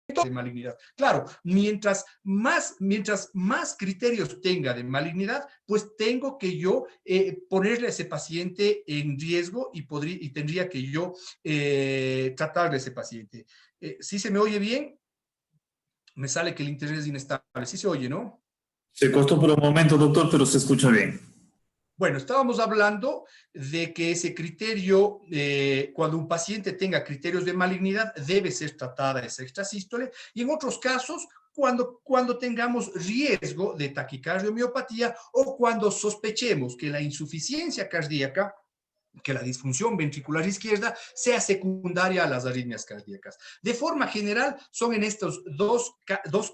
De malignidad. Claro, mientras más criterios tenga de malignidad, pues tengo que yo ponerle a ese paciente en riesgo y tendría que yo tratarle a ese paciente. ¿Sí se me oye bien? Me sale que el internet es inestable. ¿Sí se oye, no? Se cortó por un momento, doctor, pero se escucha bien. Bueno, estábamos hablando de que ese criterio, cuando un paciente tenga criterios de malignidad, debe ser tratada esa extrasístole, y en otros casos, cuando tengamos riesgo de taquicardiomiopatía o cuando sospechemos que la insuficiencia cardíaca, que la disfunción ventricular izquierda sea secundaria a las arritmias cardíacas. De forma general, son en estos dos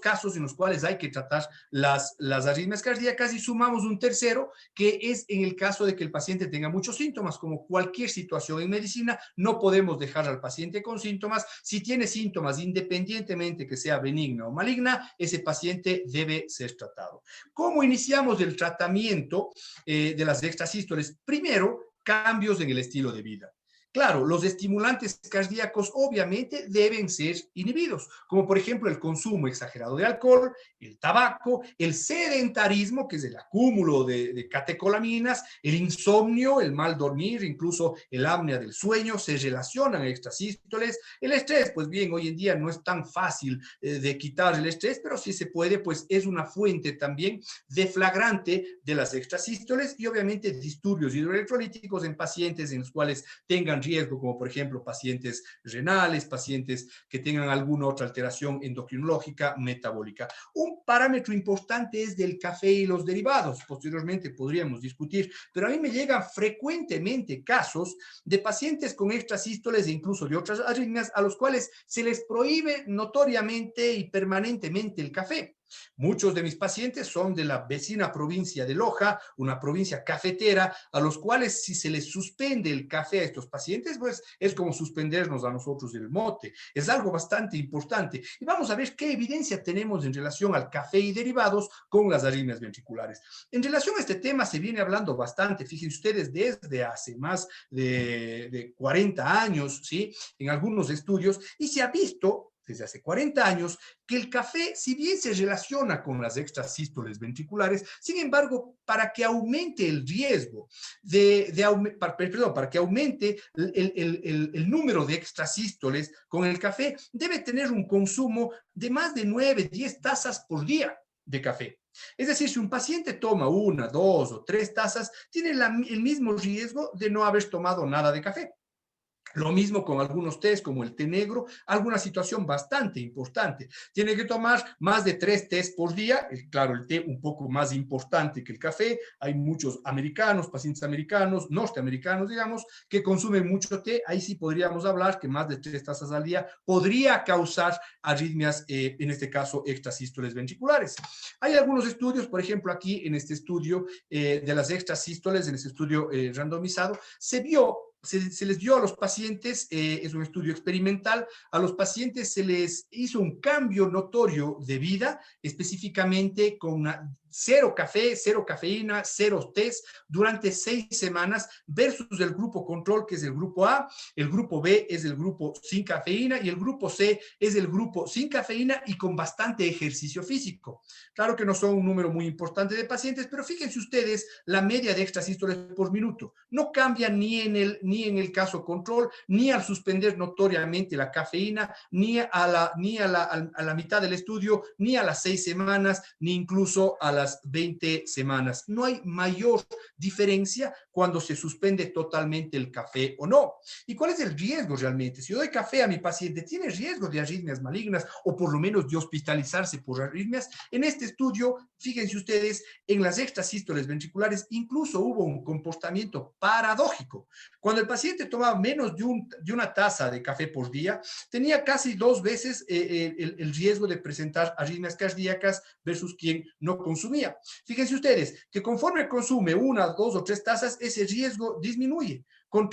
casos en los cuales hay que tratar las arritmias cardíacas, y sumamos un tercero, que es en el caso de que el paciente tenga muchos síntomas. Como cualquier situación en medicina, no podemos dejar al paciente con síntomas. Si tiene síntomas, independientemente que sea benigna o maligna, ese paciente debe ser tratado. ¿Cómo iniciamos el tratamiento de las extrasístoles? Primero, cambios en el estilo de vida. Claro, los estimulantes cardíacos obviamente deben ser inhibidos, como por ejemplo el consumo exagerado de alcohol, el tabaco, el sedentarismo, que es el acúmulo de catecolaminas, el insomnio, el mal dormir, incluso el apnea del sueño, se relacionan a extrasístoles. El estrés, pues bien, hoy en día no es tan fácil de quitar el estrés, pero si se puede, pues es una fuente también de flagrante de las extrasístoles, y obviamente disturbios hidroelectrolíticos en pacientes en los cuales tengan riesgo, como por ejemplo pacientes renales, pacientes que tengan alguna otra alteración endocrinológica, metabólica. Un parámetro importante es del café y los derivados. Posteriormente podríamos discutir, pero a mí me llegan frecuentemente casos de pacientes con extrasístoles e incluso de otras arritmias a los cuales se les prohíbe notoriamente y permanentemente el café. Muchos de mis pacientes son de la vecina provincia de Loja, una provincia cafetera, a los cuales si se les suspende el café a estos pacientes, pues es como suspendernos a nosotros el mote. Es algo bastante importante. Y vamos a ver qué evidencia tenemos en relación al café y derivados con las arritmias ventriculares. En relación a este tema se viene hablando bastante, fíjense ustedes, desde hace más de 40 años, ¿sí? En algunos estudios, y se ha visto desde hace 40 años, que el café, si bien se relaciona con las extrasístoles ventriculares, sin embargo, para que aumente el riesgo para que aumente el número de extrasístoles con el café, debe tener un consumo de más de 9, 10 tazas por día de café. Es decir, si un paciente toma 1, 2 o 3 tazas, tiene el mismo riesgo de no haber tomado nada de café. Lo mismo con algunos tés, como el té negro, alguna situación bastante importante. Tiene que tomar más de 3 tés por día. Claro, el té un poco más importante que el café. Hay muchos americanos, pacientes americanos, norteamericanos, digamos, que consumen mucho té. Ahí sí podríamos hablar que más de 3 tazas al día podría causar arritmias, en este caso, extrasístoles ventriculares. Hay algunos estudios, por ejemplo, aquí en este estudio de las extrasístoles, en este estudio randomizado, se vio se les dio a los pacientes, es un estudio experimental, a los pacientes se les hizo un cambio notorio de vida, específicamente con cero café, cero cafeína, cero test durante 6 semanas versus el grupo control, que es el grupo A, el grupo B es el grupo sin cafeína y el grupo C es el grupo sin cafeína y con bastante ejercicio físico. Claro que no son un número muy importante de pacientes, pero fíjense ustedes la media de extrasístoles por minuto. No cambia ni en el caso control, ni al suspender notoriamente la cafeína, ni a la mitad del estudio, ni a las 6 semanas, ni incluso a las 20 semanas. No hay mayor diferencia cuando se suspende totalmente el café o no. ¿Y cuál es el riesgo realmente? Si yo doy café a mi paciente, ¿tiene riesgo de arritmias malignas o por lo menos de hospitalizarse por arritmias? En este estudio, fíjense ustedes, en las extrasístoles ventriculares incluso hubo un comportamiento paradójico. Cuando el paciente tomaba menos de una taza de café por día, tenía casi 2 veces el riesgo de presentar arritmias cardíacas versus quien no consumía. Fíjense ustedes que conforme consume 1, 2 o 3 tazas, ese riesgo disminuye. Con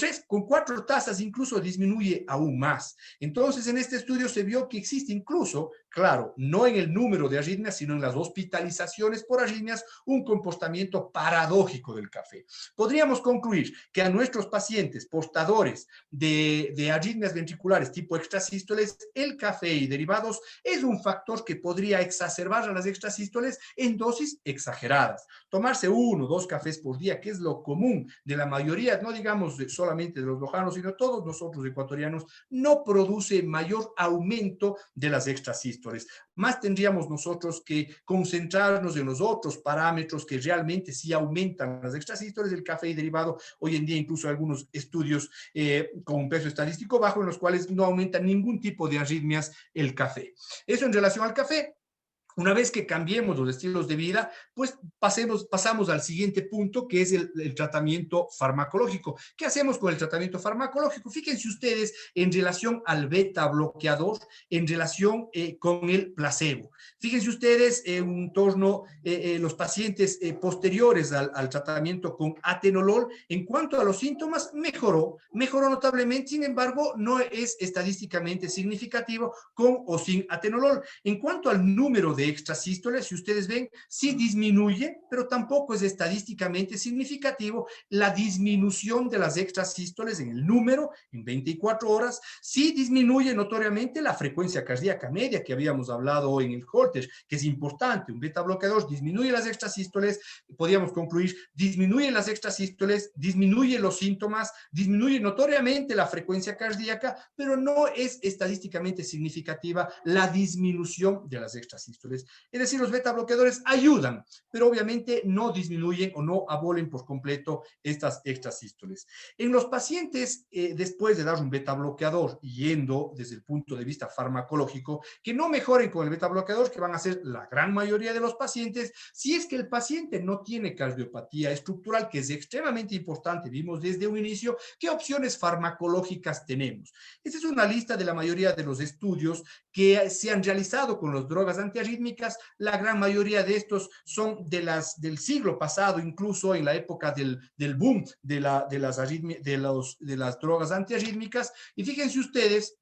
4 tazas incluso disminuye aún más. Entonces, en este estudio se vio que existe incluso, claro, no en el número de arritmias, sino en las hospitalizaciones por arritmias, un comportamiento paradójico del café. Podríamos concluir que a nuestros pacientes portadores de arritmias ventriculares tipo extrasístoles, el café y derivados es un factor que podría exacerbar a las extrasístoles en dosis exageradas. Tomarse 1 o 2 cafés por día, que es lo común de la mayoría, no digamos solamente de los lojanos, sino todos nosotros ecuatorianos, no produce mayor aumento de las extrasístoles. Más tendríamos nosotros que concentrarnos en los otros parámetros que realmente sí aumentan las extrasístoles, el café y derivado. Hoy en día incluso hay algunos estudios con un peso estadístico bajo en los cuales no aumenta ningún tipo de arritmias el café. Eso en relación al café. Una vez que cambiemos los estilos de vida, pues pasamos al siguiente punto, que es el tratamiento farmacológico. ¿Qué hacemos con el tratamiento farmacológico? Fíjense ustedes en relación al beta bloqueador, en relación con el placebo. Fíjense ustedes en torno los pacientes posteriores al tratamiento con atenolol, en cuanto a los síntomas, mejoró notablemente, sin embargo, no es estadísticamente significativo con o sin atenolol. En cuanto al número de extrasístoles, si ustedes ven, sí disminuye, pero tampoco es estadísticamente significativo la disminución de las extrasístoles en el número en 24 horas. Sí disminuye notoriamente la frecuencia cardíaca media que habíamos hablado en el Holter, que es importante. Un beta bloqueador disminuye las extrasístoles, podríamos concluir, disminuye las extrasístoles, disminuye los síntomas, disminuye notoriamente la frecuencia cardíaca, pero no es estadísticamente significativa la disminución de las extrasístoles. Es decir, los beta bloqueadores ayudan, pero obviamente no disminuyen o no abolen por completo estas extrasístoles. En los pacientes, después de dar un beta bloqueador, yendo desde el punto de vista farmacológico, que no mejoren con el beta bloqueador, que van a ser la gran mayoría de los pacientes, si es que el paciente no tiene cardiopatía estructural, que es extremadamente importante, vimos desde un inicio, ¿qué opciones farmacológicas tenemos? Esta es una lista de la mayoría de los estudios que se han realizado con las drogas antiarrítmicas. La gran mayoría de estos son del siglo pasado, incluso en la época del boom de las drogas antiarrítmicas. Y fíjense ustedes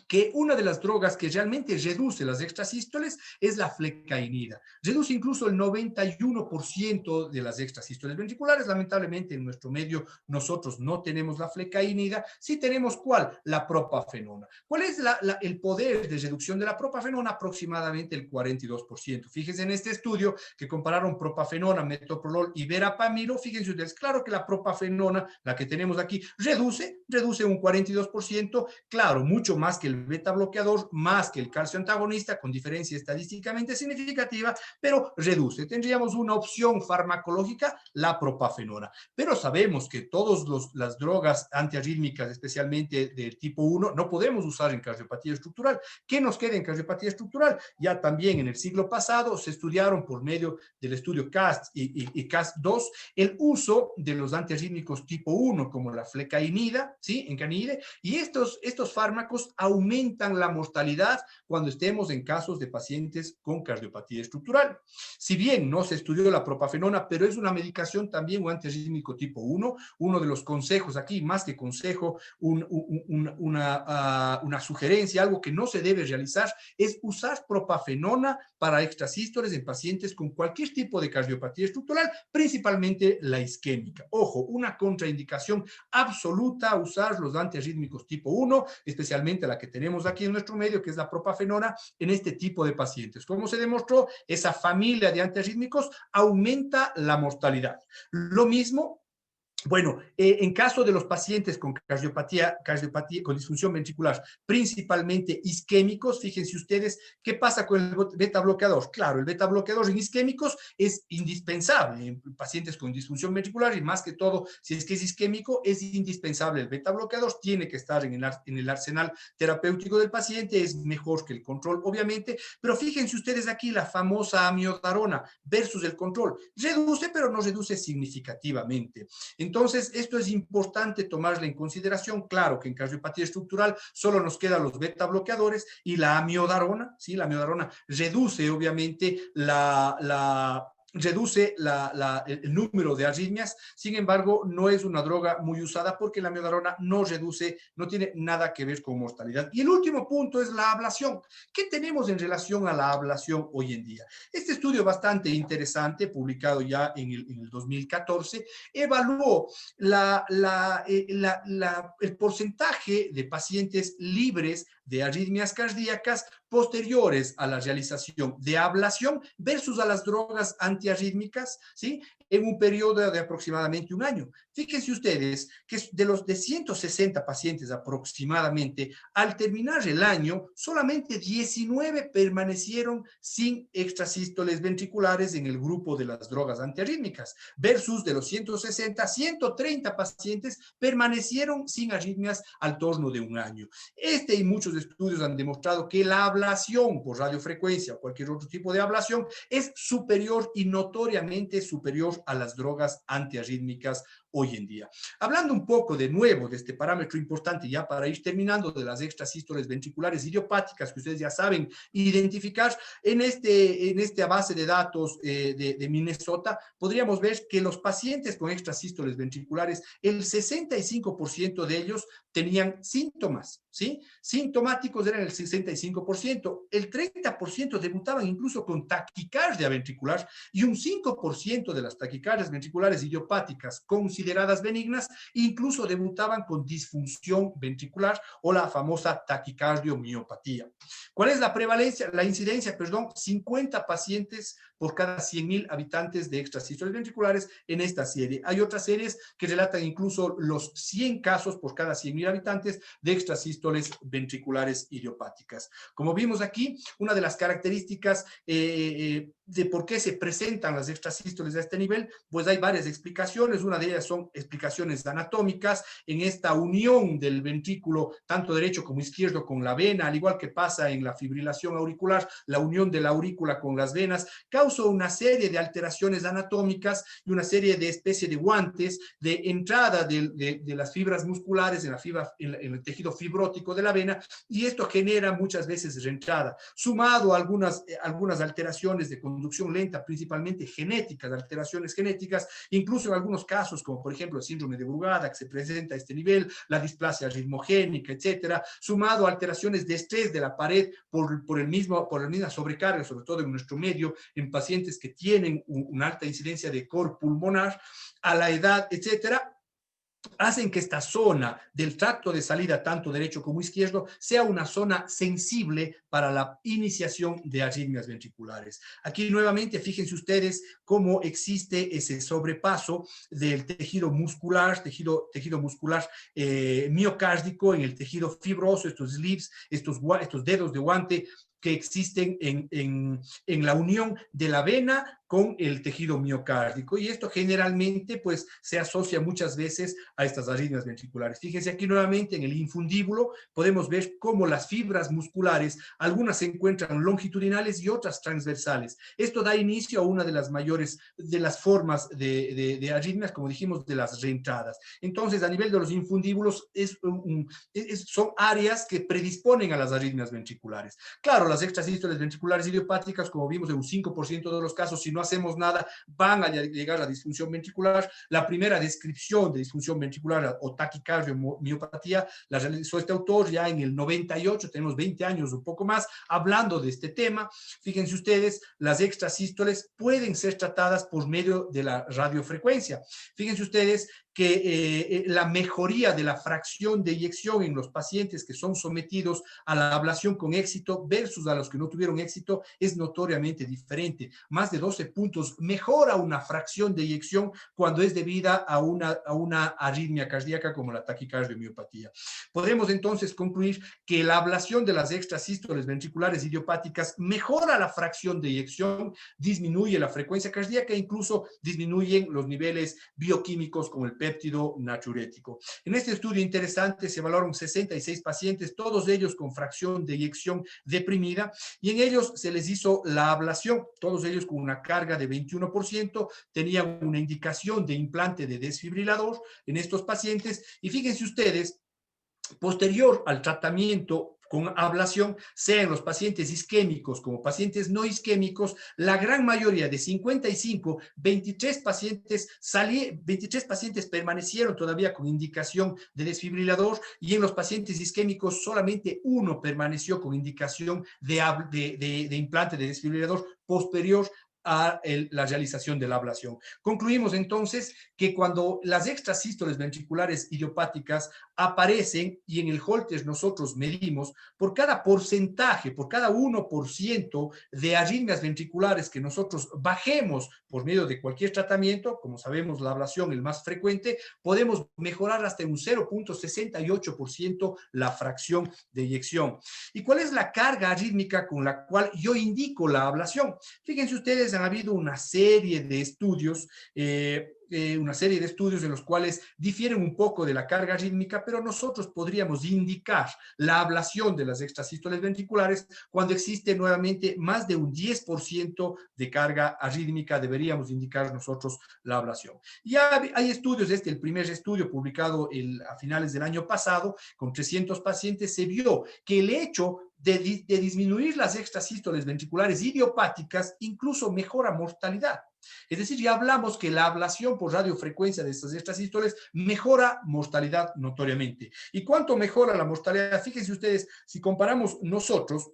que una de las drogas que realmente reduce las extrasístoles es la flecainida. Reduce incluso el 91% de las extrasístoles ventriculares. Lamentablemente en nuestro medio nosotros no tenemos la flecainida. Sí tenemos ¿cuál? La propafenona. ¿Cuál es el poder de reducción de la propafenona? Aproximadamente el 42%. Fíjense en este estudio que compararon propafenona, metoprolol y verapamilo. Fíjense ustedes, claro que la propafenona, la que tenemos aquí, reduce un 42%, claro, mucho más que el beta bloqueador, más que el calcio antagonista, con diferencia estadísticamente significativa, pero reduce. Tendríamos una opción farmacológica, la propafenona. Pero sabemos que todas las drogas antiarrítmicas, especialmente del tipo 1, no podemos usar en cardiopatía estructural. ¿Qué nos queda en cardiopatía estructural? Ya también en el siglo pasado se estudiaron por medio del estudio CAST y CAST-2 el uso de los antiarrítmicos tipo 1, como la flecainida, ¿sí? En canide, y estos fármacos aumentan la mortalidad cuando estemos en casos de pacientes con cardiopatía estructural. Si bien no se estudió la propafenona, pero es una medicación también, un antiarrítmico tipo 1, uno de los consejos aquí, más que consejo, una sugerencia, algo que no se debe realizar, es usar propafenona para extrasístoles en pacientes con cualquier tipo de cardiopatía estructural, principalmente la isquémica. Ojo, una contraindicación absoluta a usar los antiarrítmicos tipo 1, especialmente la que tenemos aquí en nuestro medio, que es la propafenona, en este tipo de pacientes. Como se demostró, esa familia de antiarrítmicos aumenta la mortalidad. Lo mismo, bueno, en caso de los pacientes con cardiopatía, con disfunción ventricular, principalmente isquémicos, fíjense ustedes qué pasa con el beta bloqueador. Claro, el beta bloqueador en isquémicos es indispensable en pacientes con disfunción ventricular y más que todo, si es que es isquémico, es indispensable. El beta bloqueador tiene que estar en el arsenal terapéutico del paciente, es mejor que el control, obviamente, pero fíjense ustedes aquí la famosa amiodarona versus el control. Reduce, pero no reduce significativamente. Entonces, esto es importante tomarlo en consideración. Claro que en cardiopatía estructural solo nos quedan los beta bloqueadores y la amiodarona, ¿sí? La amiodarona reduce, obviamente, reduce el número de arritmias. Sin embargo, no es una droga muy usada porque la amiodarona no reduce, no tiene nada que ver con mortalidad. Y el último punto es la ablación. ¿Qué tenemos en relación a la ablación hoy en día? Este estudio bastante interesante, publicado ya en el 2014, evaluó el porcentaje de pacientes libres de arritmias cardíacas posteriores a la realización de ablación versus a las drogas antiarrítmicas, ¿sí? En un periodo de aproximadamente un año. Fíjense ustedes que de 160 pacientes aproximadamente, al terminar el año, solamente 19 permanecieron sin extrasístoles ventriculares en el grupo de las drogas antiarrítmicas, versus de los 160, 130 pacientes permanecieron sin arritmias al torno de un año. Este y muchos estudios han demostrado que la ablación por radiofrecuencia o cualquier otro tipo de ablación es superior y notoriamente superior a las drogas antiarrítmicas hoy en día. Hablando un poco de nuevo de este parámetro importante, ya para ir terminando, de las extrasístoles ventriculares idiopáticas que ustedes ya saben identificar, en esta base de datos de Minnesota, podríamos ver que los pacientes con extrasístoles ventriculares, el 65% de ellos tenían síntomas, ¿sí? Sintomáticos eran el 65%, el 30% debutaban incluso con taquicardia ventricular y un 5% de las taquicardias ventriculares idiopáticas consideradas benignas incluso debutaban con disfunción ventricular o la famosa taquicardiomiopatía. ¿Cuál es la prevalencia? La incidencia, 50 pacientes por cada 100.000 habitantes de extrasístoles ventriculares en esta serie. Hay otras series que relatan incluso los 100 casos por cada 100.000 habitantes de extrasístoles ventriculares idiopáticas. Como vimos aquí, una de las características de por qué se presentan las extrasístoles a este nivel, pues hay varias explicaciones. Una de ellas son explicaciones anatómicas en esta unión del ventrículo, tanto derecho como izquierdo, con la vena, al igual que pasa en la fibrilación auricular, la unión de la aurícula con las venas causa una serie de alteraciones anatómicas y una serie de especie de guantes de entrada de las fibras musculares en el tejido fibrótico de la vena, y esto genera muchas veces reentrada, sumado a algunas alteraciones de conducción lenta, principalmente genéticas, alteraciones genéticas, incluso en algunos casos, como por ejemplo el síndrome de Brugada, que se presenta a este nivel, la displasia ritmogénica, etcétera, sumado a alteraciones de estrés de la pared por la misma sobrecarga, sobre todo en nuestro medio, en pacientes que tienen una alta incidencia de cor pulmonar, a la edad, etcétera, hacen que esta zona del tracto de salida, tanto derecho como izquierdo, sea una zona sensible para la iniciación de arritmias ventriculares. Aquí nuevamente, fíjense ustedes cómo existe ese sobrepaso del tejido muscular, miocárdico en el tejido fibroso, estos sleeves, estos dedos de guante, que existen en la unión de la vena con el tejido miocárdico, y esto generalmente pues se asocia muchas veces a estas arritmias ventriculares. Fíjense aquí nuevamente en el infundíbulo podemos ver cómo las fibras musculares, algunas se encuentran longitudinales y otras transversales. Esto da inicio a una de las mayores, de las formas de arritmias, como dijimos, de las reentradas. Entonces, a nivel de los infundíbulos son áreas que predisponen a las arritmias ventriculares. Claro, las extrasístoles ventriculares idiopáticas, como vimos, en un 5% de los casos, si no hacemos nada, van a llegar a la disfunción ventricular. La primera descripción de disfunción ventricular o taquicardio-miopatía la realizó este autor ya en el 98, tenemos 20 años, un poco más, hablando de este tema. Fíjense ustedes, las extrasístoles pueden ser tratadas por medio de la radiofrecuencia. Fíjense ustedes que la mejoría de la fracción de eyección en los pacientes que son sometidos a la ablación con éxito versus a los que no tuvieron éxito es notoriamente diferente. Más de 12 puntos mejora una fracción de eyección cuando es debida a una arritmia cardíaca como la taquicardiomiopatía. Podemos entonces concluir que la ablación de las extrasístoles ventriculares idiopáticas mejora la fracción de eyección, disminuye la frecuencia cardíaca e incluso disminuyen los niveles bioquímicos como el péptido natriurético. En este estudio interesante se evaluaron 66 pacientes, todos ellos con fracción de eyección deprimida, y en ellos se les hizo la ablación, todos ellos con una carga de 21%, tenían una indicación de implante de desfibrilador en estos pacientes, y fíjense ustedes, posterior al tratamiento con ablación, sea en los pacientes isquémicos como pacientes no isquémicos, la gran mayoría de 55, 23 pacientes permanecieron todavía con indicación de desfibrilador, y en los pacientes isquémicos solamente uno permaneció con indicación de implante de desfibrilador posterior a la realización de la ablación. Concluimos entonces que cuando las extrasístoles ventriculares idiopáticas aparecen y en el Holter nosotros medimos por cada porcentaje, por cada 1% de arritmias ventriculares que nosotros bajemos por medio de cualquier tratamiento, como sabemos la ablación el más frecuente, podemos mejorar hasta un 0.68% la fracción de eyección. ¿Y cuál es la carga arrítmica con la cual yo indico la ablación? Fíjense ustedes, han habido una serie de estudios en los cuales difieren un poco de la carga arrítmica, pero nosotros podríamos indicar la ablación de las extrasístoles ventriculares cuando existe nuevamente más de un 10% de carga arrítmica, deberíamos indicar nosotros la ablación. Ya hay estudios, el primer estudio publicado a finales del año pasado, con 300 pacientes, se vio que el hecho de disminuir las extrasístoles ventriculares idiopáticas incluso mejora mortalidad. Es decir, ya hablamos que la ablación por radiofrecuencia de estas extrasístoles mejora mortalidad notoriamente. ¿Y cuánto mejora la mortalidad? Fíjense ustedes, si comparamos nosotros,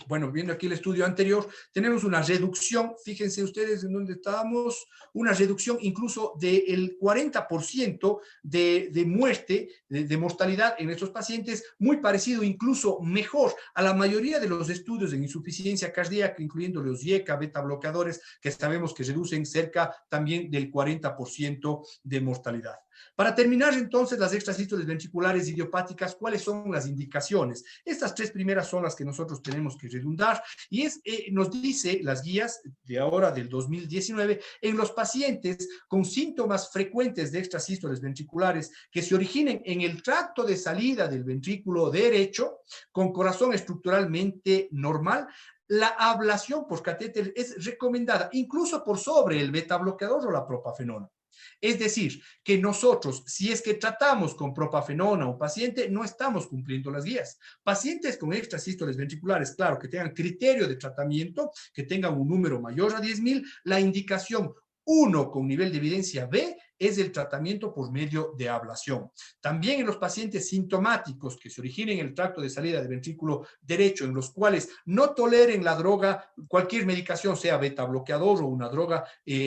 bueno, viendo aquí el estudio anterior, tenemos una reducción, fíjense ustedes en dónde estábamos, una reducción incluso del 40% de muerte, de mortalidad en estos pacientes, muy parecido, incluso mejor a la mayoría de los estudios en insuficiencia cardíaca, incluyendo los IECA, beta bloqueadores, que sabemos que reducen cerca también del 40% de mortalidad. Para terminar entonces las extrasístoles ventriculares idiopáticas, ¿cuáles son las indicaciones? Estas tres primeras son las que nosotros tenemos que redundar, y nos dice las guías de ahora del 2019, en los pacientes con síntomas frecuentes de extrasístoles ventriculares que se originen en el tracto de salida del ventrículo derecho, con corazón estructuralmente normal, la ablación por catéter es recomendada, incluso por sobre el beta bloqueador o la propafenona. Es decir, que nosotros, si es que tratamos con propafenona a un paciente, no estamos cumpliendo las guías. Pacientes con extrasístoles ventriculares, claro, que tengan criterio de tratamiento, que tengan un número mayor a 10,000, la indicación 1 con nivel de evidencia B es el tratamiento por medio de ablación. También en los pacientes sintomáticos que se originen en el tracto de salida del ventrículo derecho, en los cuales no toleren la droga, cualquier medicación, sea beta bloqueador o una droga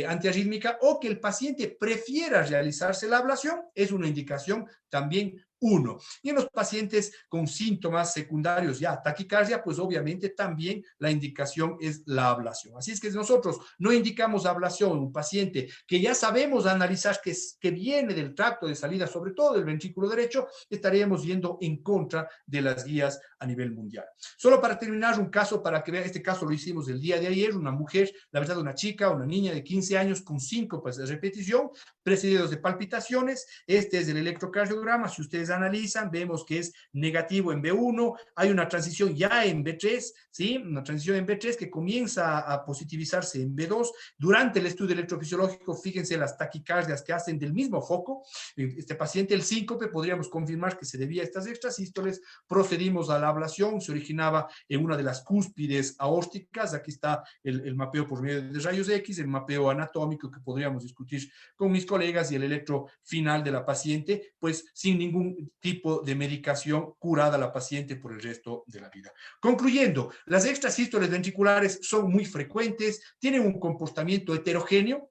antiarrítmica, o que el paciente prefiera realizarse la ablación, es una indicación también 1. Y en los pacientes con síntomas secundarios ya taquicardia, pues obviamente también la indicación es la ablación. Así es que nosotros no indicamos ablación en un paciente que ya sabemos analizar que viene del tracto de salida, sobre todo del ventrículo derecho, estaríamos yendo en contra de las guías a nivel mundial. Solo para terminar, un caso para que vean, este caso lo hicimos el día de ayer, una mujer, la verdad, una chica, una niña de 15 años con síncopes de repetición, precedidos de palpitaciones. Este es el electrocardiograma. Si ustedes analizan, vemos que es negativo en B1, hay una transición ya en B3, ¿sí? Una transición en B3 que comienza a positivizarse en B2. Durante el estudio electrofisiológico, fíjense las taquicardias que hacen del mismo foco. Este paciente, el síncope, podríamos confirmar que se debía a estas extrasístoles. Procedimos a la ablación, se originaba en una de las cúspides aórticas. Aquí está el mapeo por medio de rayos X, el mapeo anatómico que podríamos discutir con mis colegas y el electro final de la paciente, pues sin ningún tipo de medicación, curada la paciente por el resto de la vida. Concluyendo, las extrasístoles ventriculares son muy frecuentes, tienen un comportamiento heterogéneo.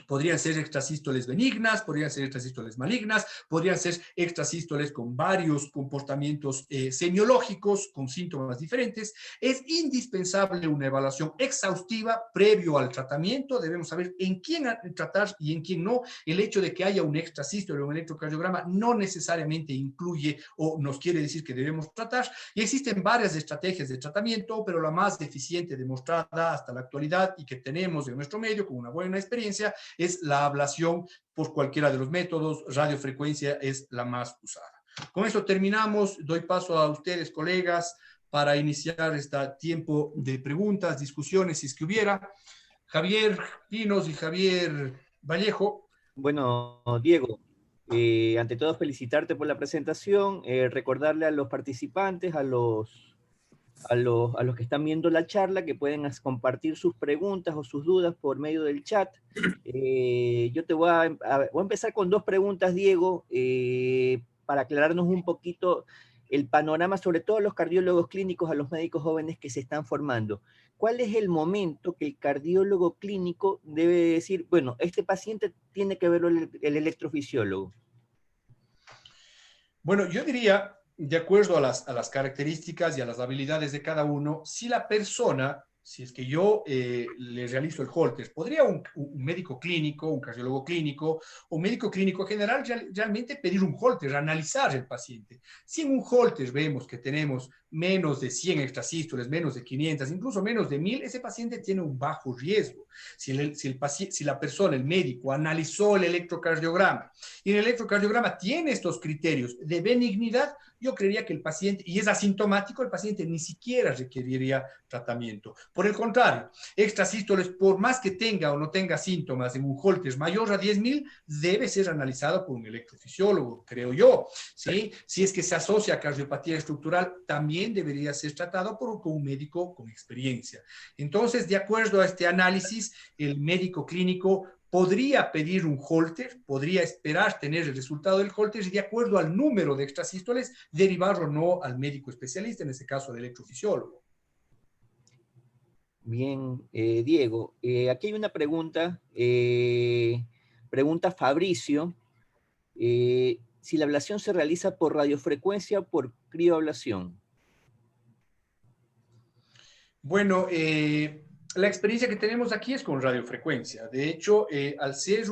Podrían ser extrasístoles benignas, podrían ser extrasístoles malignas, podrían ser extrasístoles con varios comportamientos semiológicos, con síntomas diferentes. Es indispensable una evaluación exhaustiva previo al tratamiento. Debemos saber en quién tratar y en quién no. El hecho de que haya un extrasístole o un electrocardiograma no necesariamente incluye o nos quiere decir que debemos tratar. Y existen varias estrategias de tratamiento, pero la más eficiente demostrada hasta la actualidad y que tenemos en nuestro medio con una buena experiencia es la ablación por cualquiera de los métodos. Radiofrecuencia es la más usada. Con esto terminamos. Doy paso a ustedes, colegas, para iniciar este tiempo de preguntas, discusiones, si es que hubiera. Javier Pinos y Javier Vallejo. Bueno, Diego, ante todo felicitarte por la presentación, recordarle a los participantes, a los que están viendo la charla, que pueden compartir sus preguntas o sus dudas por medio del chat. Yo te voy a empezar con dos preguntas, Diego, para aclararnos un poquito el panorama, sobre todo a los cardiólogos clínicos, a los médicos jóvenes que se están formando. ¿Cuál es el momento que el cardiólogo clínico debe decir, bueno, este paciente tiene que verlo el electrofisiólogo? Bueno, yo diría, de acuerdo a las características y a las habilidades de cada uno, si la persona, si es que yo le realizo el Holter, podría un médico clínico, un cardiólogo clínico, o un médico clínico general realmente pedir un Holter, analizar el paciente. Si en un Holter vemos que tenemos menos de 100 extrasístoles, menos de 500, incluso menos de 1000, ese paciente tiene un bajo riesgo. Si la persona, el médico, analizó el electrocardiograma y el electrocardiograma tiene estos criterios de benignidad, yo creería que el paciente, y es asintomático, el paciente ni siquiera requeriría tratamiento. Por el contrario, extrasístoles, por más que tenga o no tenga síntomas en un Holter mayor a 10.000, debe ser analizado por un electrofisiólogo, creo yo, ¿sí? Si es que se asocia a cardiopatía estructural, también debería ser tratado por un médico con experiencia. Entonces, de acuerdo a este análisis, el médico clínico podría pedir un Holter, podría esperar tener el resultado del Holter y de acuerdo al número de extrasístoles, derivarlo o no al médico especialista, en este caso al electrofisiólogo. Bien, Diego, aquí hay una pregunta, pregunta Fabricio, si la ablación se realiza por radiofrecuencia o por crioablación. Bueno, la experiencia que tenemos aquí es con radiofrecuencia. De hecho, al ser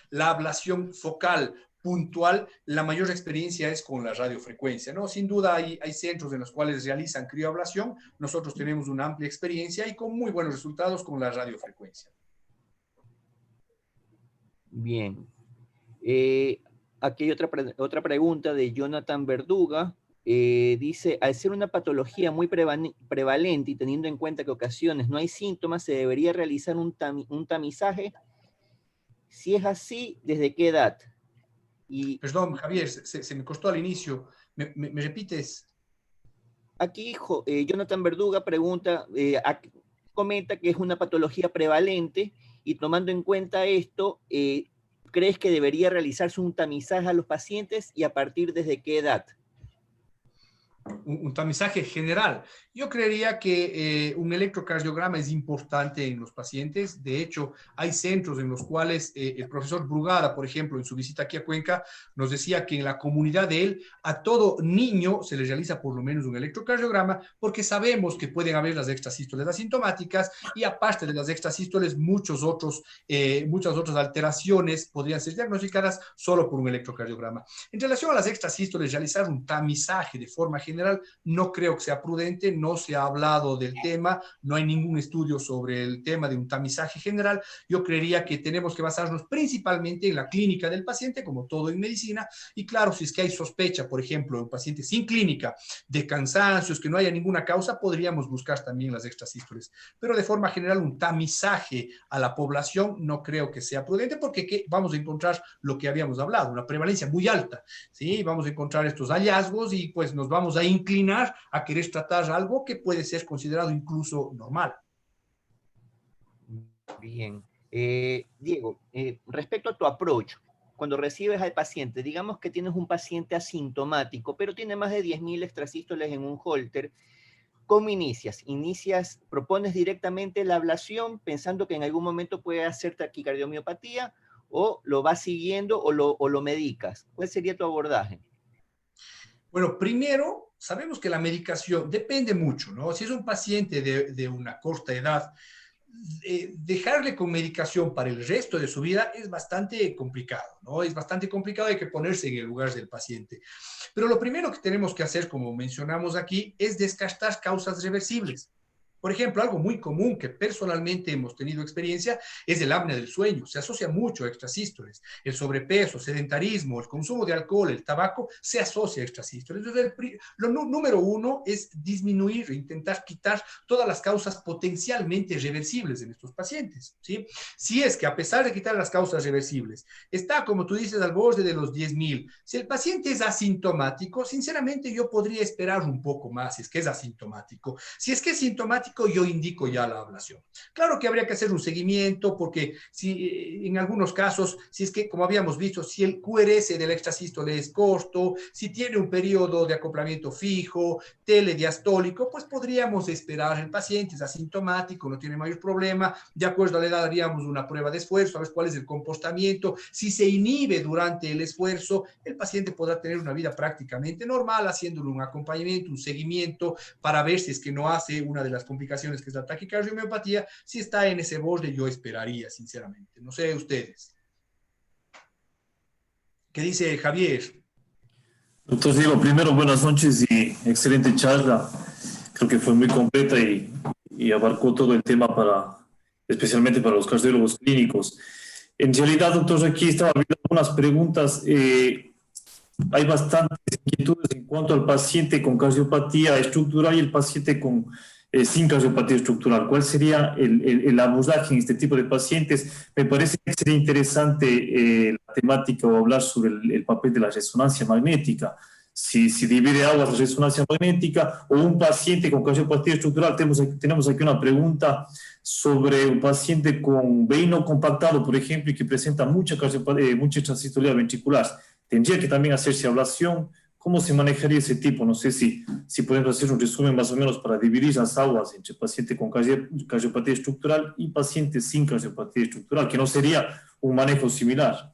la ablación focal puntual, la mayor experiencia es con la radiofrecuencia, ¿no? Sin duda hay centros en los cuales realizan crioablación. Nosotros tenemos una amplia experiencia y con muy buenos resultados con la radiofrecuencia. Bien. Aquí hay otra pregunta de Jonathan Verduga. Dice, al ser una patología muy prevalente y teniendo en cuenta que ocasiones no hay síntomas, ¿se debería realizar un tamizaje? Si es así, ¿desde qué edad? Perdón, Javier, se me costó al inicio. ¿Me repites? Aquí Jonathan Verduga pregunta, comenta que es una patología prevalente y tomando en cuenta esto, ¿crees que debería realizarse un tamizaje a los pacientes y a partir desde qué edad? un tamizaje general. Yo creería que un electrocardiograma es importante en los pacientes. De hecho, hay centros en los cuales el profesor Brugada, por ejemplo, en su visita aquí a Cuenca, nos decía que en la comunidad de él, a todo niño se le realiza por lo menos un electrocardiograma, porque sabemos que pueden haber las extrasístoles asintomáticas y aparte de las extrasístoles, muchas otras alteraciones podrían ser diagnosticadas solo por un electrocardiograma. En relación a las extrasístoles, realizar un tamizaje de forma general no creo que sea prudente, no se ha hablado del tema, no hay ningún estudio sobre el tema de un tamizaje general. Yo creería que tenemos que basarnos principalmente en la clínica del paciente, como todo en medicina, y claro, si es que hay sospecha, por ejemplo, de un paciente sin clínica, de cansancios, que no haya ninguna causa, podríamos buscar también las extrasístoles. Pero de forma general, un tamizaje a la población no creo que sea prudente, porque vamos a encontrar lo que habíamos hablado, una prevalencia muy alta, ¿sí? Vamos a encontrar estos hallazgos y pues nos vamos a inclinar a querer tratar algo que puede ser considerado incluso normal. Bien. Diego, respecto a tu approach, cuando recibes al paciente, digamos que tienes un paciente asintomático, pero tiene más de 10.000 extrasístoles en un holter, ¿cómo inicias? ¿Propones directamente la ablación pensando que en algún momento puede hacer taquicardiomiopatía o lo vas siguiendo o lo medicas? ¿Cuál sería tu abordaje? Bueno, primero, sabemos que la medicación depende mucho, ¿no? Si es un paciente de una corta edad, dejarle con medicación para el resto de su vida es bastante complicado, ¿no? Es bastante complicado, hay que ponerse en el lugar del paciente. Pero lo primero que tenemos que hacer, como mencionamos aquí, es descartar causas reversibles. Por ejemplo, algo muy común que personalmente hemos tenido experiencia es el apnea del sueño. Se asocia mucho a extrasístoles. El sobrepeso, sedentarismo, el consumo de alcohol, el tabaco, se asocia a extrasístoles. Entonces, número uno es disminuir, intentar quitar todas las causas potencialmente reversibles en estos pacientes, ¿sí? Si es que a pesar de quitar las causas reversibles, está, como tú dices, al borde de los 10.000. Si el paciente es asintomático, sinceramente yo podría esperar un poco más si es que es asintomático. Si es que es sintomático, yo indico ya la ablación. Claro que habría que hacer un seguimiento porque si en algunos casos, si es que, como habíamos visto, si el QRS del extrasístole es corto, si tiene un periodo de acoplamiento fijo, telediastólico, pues podríamos esperar. El paciente es asintomático, no tiene mayor problema, de acuerdo a la edad haríamos una prueba de esfuerzo, a ver cuál es el comportamiento. Si se inhibe durante el esfuerzo, el paciente podrá tener una vida prácticamente normal, haciéndole un acompañamiento, un seguimiento, para ver si es que no hace una de las complicaciones que es la taquicardiomiopatía. Si está en ese borde, yo esperaría, sinceramente. No sé ustedes. ¿Qué dice Javier? Doctor Diego, primero buenas noches y excelente charla. Creo que fue muy completa y abarcó todo el tema especialmente para los cardiólogos clínicos. En realidad, doctor, aquí estaba viendo algunas preguntas. Hay bastantes inquietudes en cuanto al paciente con cardiopatía estructural y el paciente sin cardiopatía estructural. ¿Cuál sería el abordaje en este tipo de pacientes? Me parece que sería interesante la temática o hablar sobre el papel de la resonancia magnética. Si divide aguas la resonancia magnética o un paciente con cardiopatía estructural. Tenemos aquí una pregunta sobre un paciente con veino compactado, por ejemplo, y que presenta mucha extrasistolía ventricular. Tendría que también hacerse ablación. ¿Cómo se manejaría ese tipo? No sé si podemos hacer un resumen más o menos para dividir las aguas entre paciente con cardiopatía estructural y paciente sin cardiopatía estructural, que no sería un manejo similar.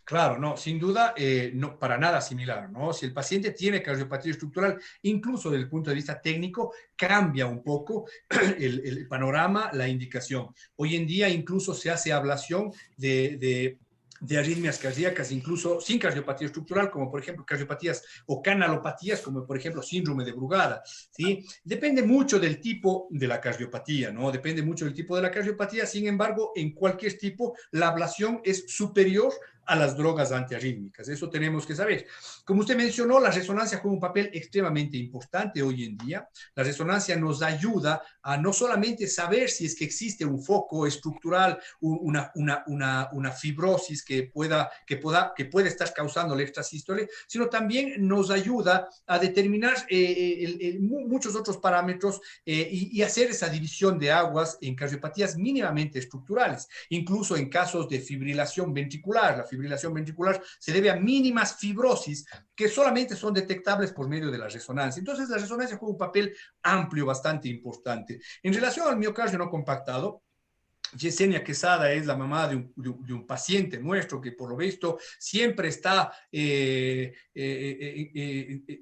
Claro, no, sin duda, no, para nada similar, ¿no? Si el paciente tiene cardiopatía estructural, incluso desde el punto de vista técnico, cambia un poco el panorama, la indicación. Hoy en día incluso se hace ablación de arritmias cardíacas, incluso sin cardiopatía estructural, como por ejemplo cardiopatías o canalopatías, como por ejemplo síndrome de Brugada, ¿sí? Depende mucho del tipo de la cardiopatía, ¿no? Depende mucho del tipo de la cardiopatía, sin embargo, en cualquier tipo, la ablación es superior a las drogas antiarrítmicas. Eso tenemos que saber. Como usted mencionó, la resonancia juega un papel extremadamente importante hoy en día. La resonancia nos ayuda a no solamente saber si es que existe un foco estructural, una fibrosis que puede estar causando la extrasístole, sino también nos ayuda a determinar muchos otros parámetros y hacer esa división de aguas en cardiopatías mínimamente estructurales, incluso en casos de fibrilación ventricular. La fibrilación ventricular se debe a mínimas fibrosis que solamente son detectables por medio de la resonancia. Entonces, la resonancia juega un papel amplio, bastante importante. En relación al miocardio no compactado, Yesenia Quesada es la mamá de un paciente nuestro que por lo visto siempre está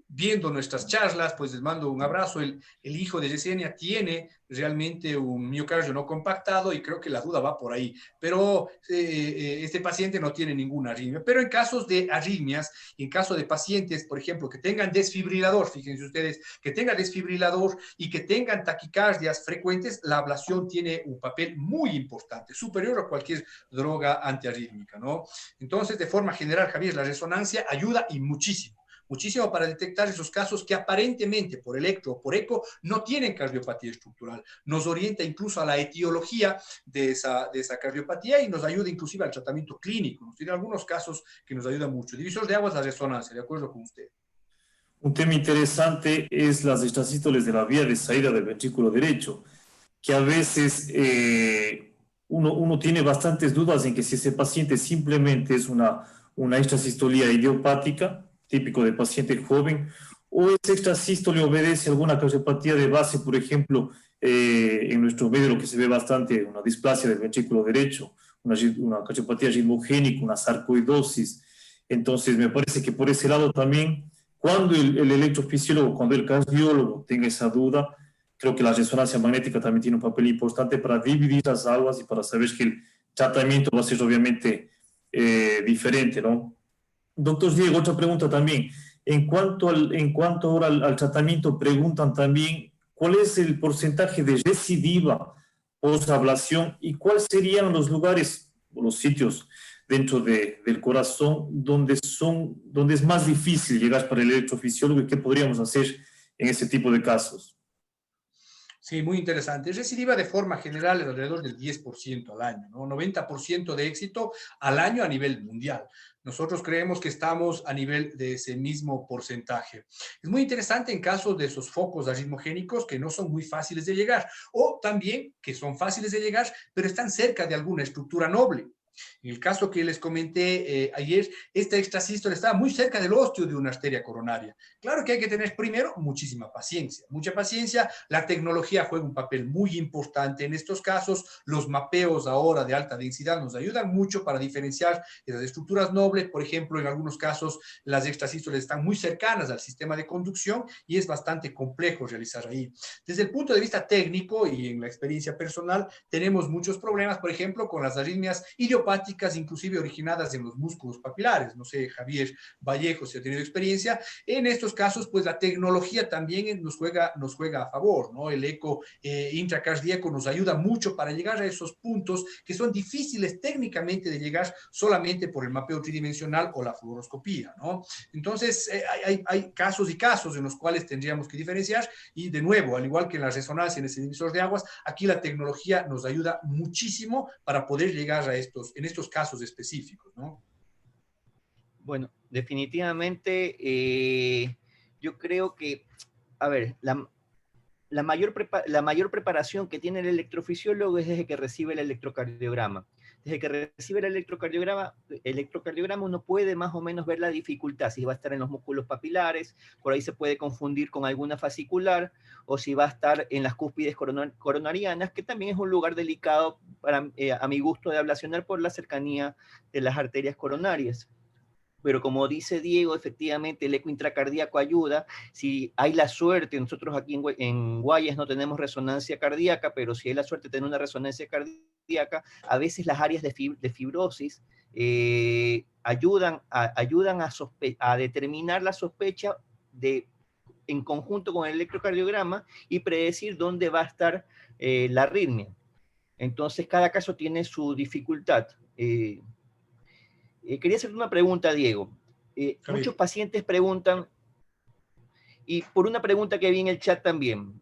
viendo nuestras charlas, pues les mando un abrazo. El hijo de Yesenia tiene realmente un miocardio no compactado y creo que la duda va por ahí, pero este paciente no tiene ninguna arritmia. Pero en casos de arritmias, en caso de pacientes, por ejemplo, que tengan desfibrilador, fíjense ustedes, que tengan desfibrilador y que tengan taquicardias frecuentes, la ablación tiene un papel muy importante, superior a cualquier droga antiarrítmica, ¿no? Entonces, de forma general, Javier, la resonancia ayuda y muchísimo para detectar esos casos que aparentemente por electro o por eco no tienen cardiopatía estructural. Nos orienta incluso a la etiología de esa cardiopatía y nos ayuda inclusive al tratamiento clínico. Nos tiene algunos casos que nos ayudan mucho. Divisor de aguas, la resonancia, de acuerdo con usted. Un tema interesante es las extrasístoles de la vía de salida del ventrículo derecho, que a veces uno tiene bastantes dudas en que si ese paciente simplemente es una extrasistolía idiopática, típico de paciente joven, o esa extrasístole obedece a alguna cardiopatía de base, por ejemplo, en nuestro medio lo que se ve bastante, una displasia del ventrículo derecho, una cardiopatía ritmogénica, una sarcoidosis. Entonces, me parece que por ese lado también, cuando el electrofisiólogo, cuando el cardiólogo tenga esa duda, creo que la resonancia magnética también tiene un papel importante para dividir las aguas y para saber que el tratamiento va a ser obviamente diferente, ¿no? Doctor Diego, otra pregunta también. En cuanto ahora al tratamiento, preguntan también cuál es el porcentaje de recidiva post-ablación y cuáles serían los lugares o los sitios dentro del corazón donde es más difícil llegar para el electrofisiólogo y qué podríamos hacer en ese tipo de casos. Sí, muy interesante. Recidiva de forma general es alrededor del 10% al año, ¿no? 90% de éxito al año a nivel mundial. Nosotros creemos que estamos a nivel de ese mismo porcentaje. Es muy interesante en casos de esos focos arritmogénicos que no son muy fáciles de llegar o también que son fáciles de llegar, pero están cerca de alguna estructura noble. En el caso que les comenté ayer, esta extrasístole estaba muy cerca del ósteo de una arteria coronaria. Claro que hay que tener primero muchísima paciencia, mucha paciencia. La tecnología juega un papel muy importante en estos casos. Los mapeos ahora de alta densidad nos ayudan mucho para diferenciar esas estructuras nobles. Por ejemplo, en algunos casos las extrasístoles están muy cercanas al sistema de conducción y es bastante complejo realizar ahí. Desde el punto de vista técnico y en la experiencia personal, tenemos muchos problemas, por ejemplo, con las arritmias idiopáticas, inclusive originadas en los músculos papilares. No sé, Javier Vallejo, si ha tenido experiencia. En estos casos, pues la tecnología también nos juega a favor, ¿no? El eco intracardíaco nos ayuda mucho para llegar a esos puntos que son difíciles técnicamente de llegar solamente por el mapeo tridimensional o la fluoroscopía, ¿no? Entonces, hay casos y casos en los cuales tendríamos que diferenciar y, de nuevo, al igual que en la resonancia en ese divisor de aguas, aquí la tecnología nos ayuda muchísimo para poder llegar a en estos casos específicos, ¿no? Bueno, definitivamente yo creo que, a ver, la mayor preparación que tiene el electrofisiólogo es desde que recibe el electrocardiograma. Desde que recibe el electrocardiograma uno puede más o menos ver la dificultad, si va a estar en los músculos papilares, por ahí se puede confundir con alguna fascicular, o si va a estar en las cúspides coronarianas, que también es un lugar delicado a mi gusto de ablacionar por la cercanía de las arterias coronarias. Pero como dice Diego, efectivamente el eco intracardíaco ayuda. Si hay la suerte, nosotros aquí en Guayas no tenemos resonancia cardíaca, pero si hay la suerte de tener una resonancia cardíaca, a veces las áreas de fibrosis ayudan a determinar la sospecha en conjunto con el electrocardiograma y predecir dónde va a estar la arritmia. Entonces, cada caso tiene su dificultad. Quería hacerte una pregunta, Diego. Muchos pacientes preguntan, y por una pregunta que vi en el chat también.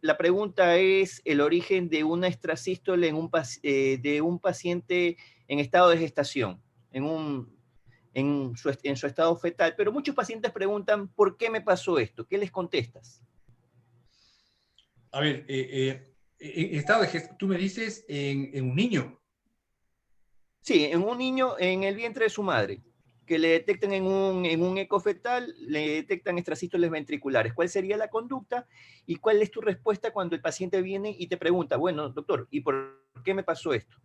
La pregunta es el origen de una extrasístole de un paciente en estado de gestación, en su estado fetal. Pero muchos pacientes preguntan, ¿por qué me pasó esto? ¿Qué les contestas? A ver, estado de gestación, tú me dices en un niño. Sí, en un niño en el vientre de su madre, que le detectan en un eco fetal, le detectan extrasístoles ventriculares. ¿Cuál sería la conducta y cuál es tu respuesta cuando el paciente viene y te pregunta, bueno, doctor, ¿y por qué me pasó esto?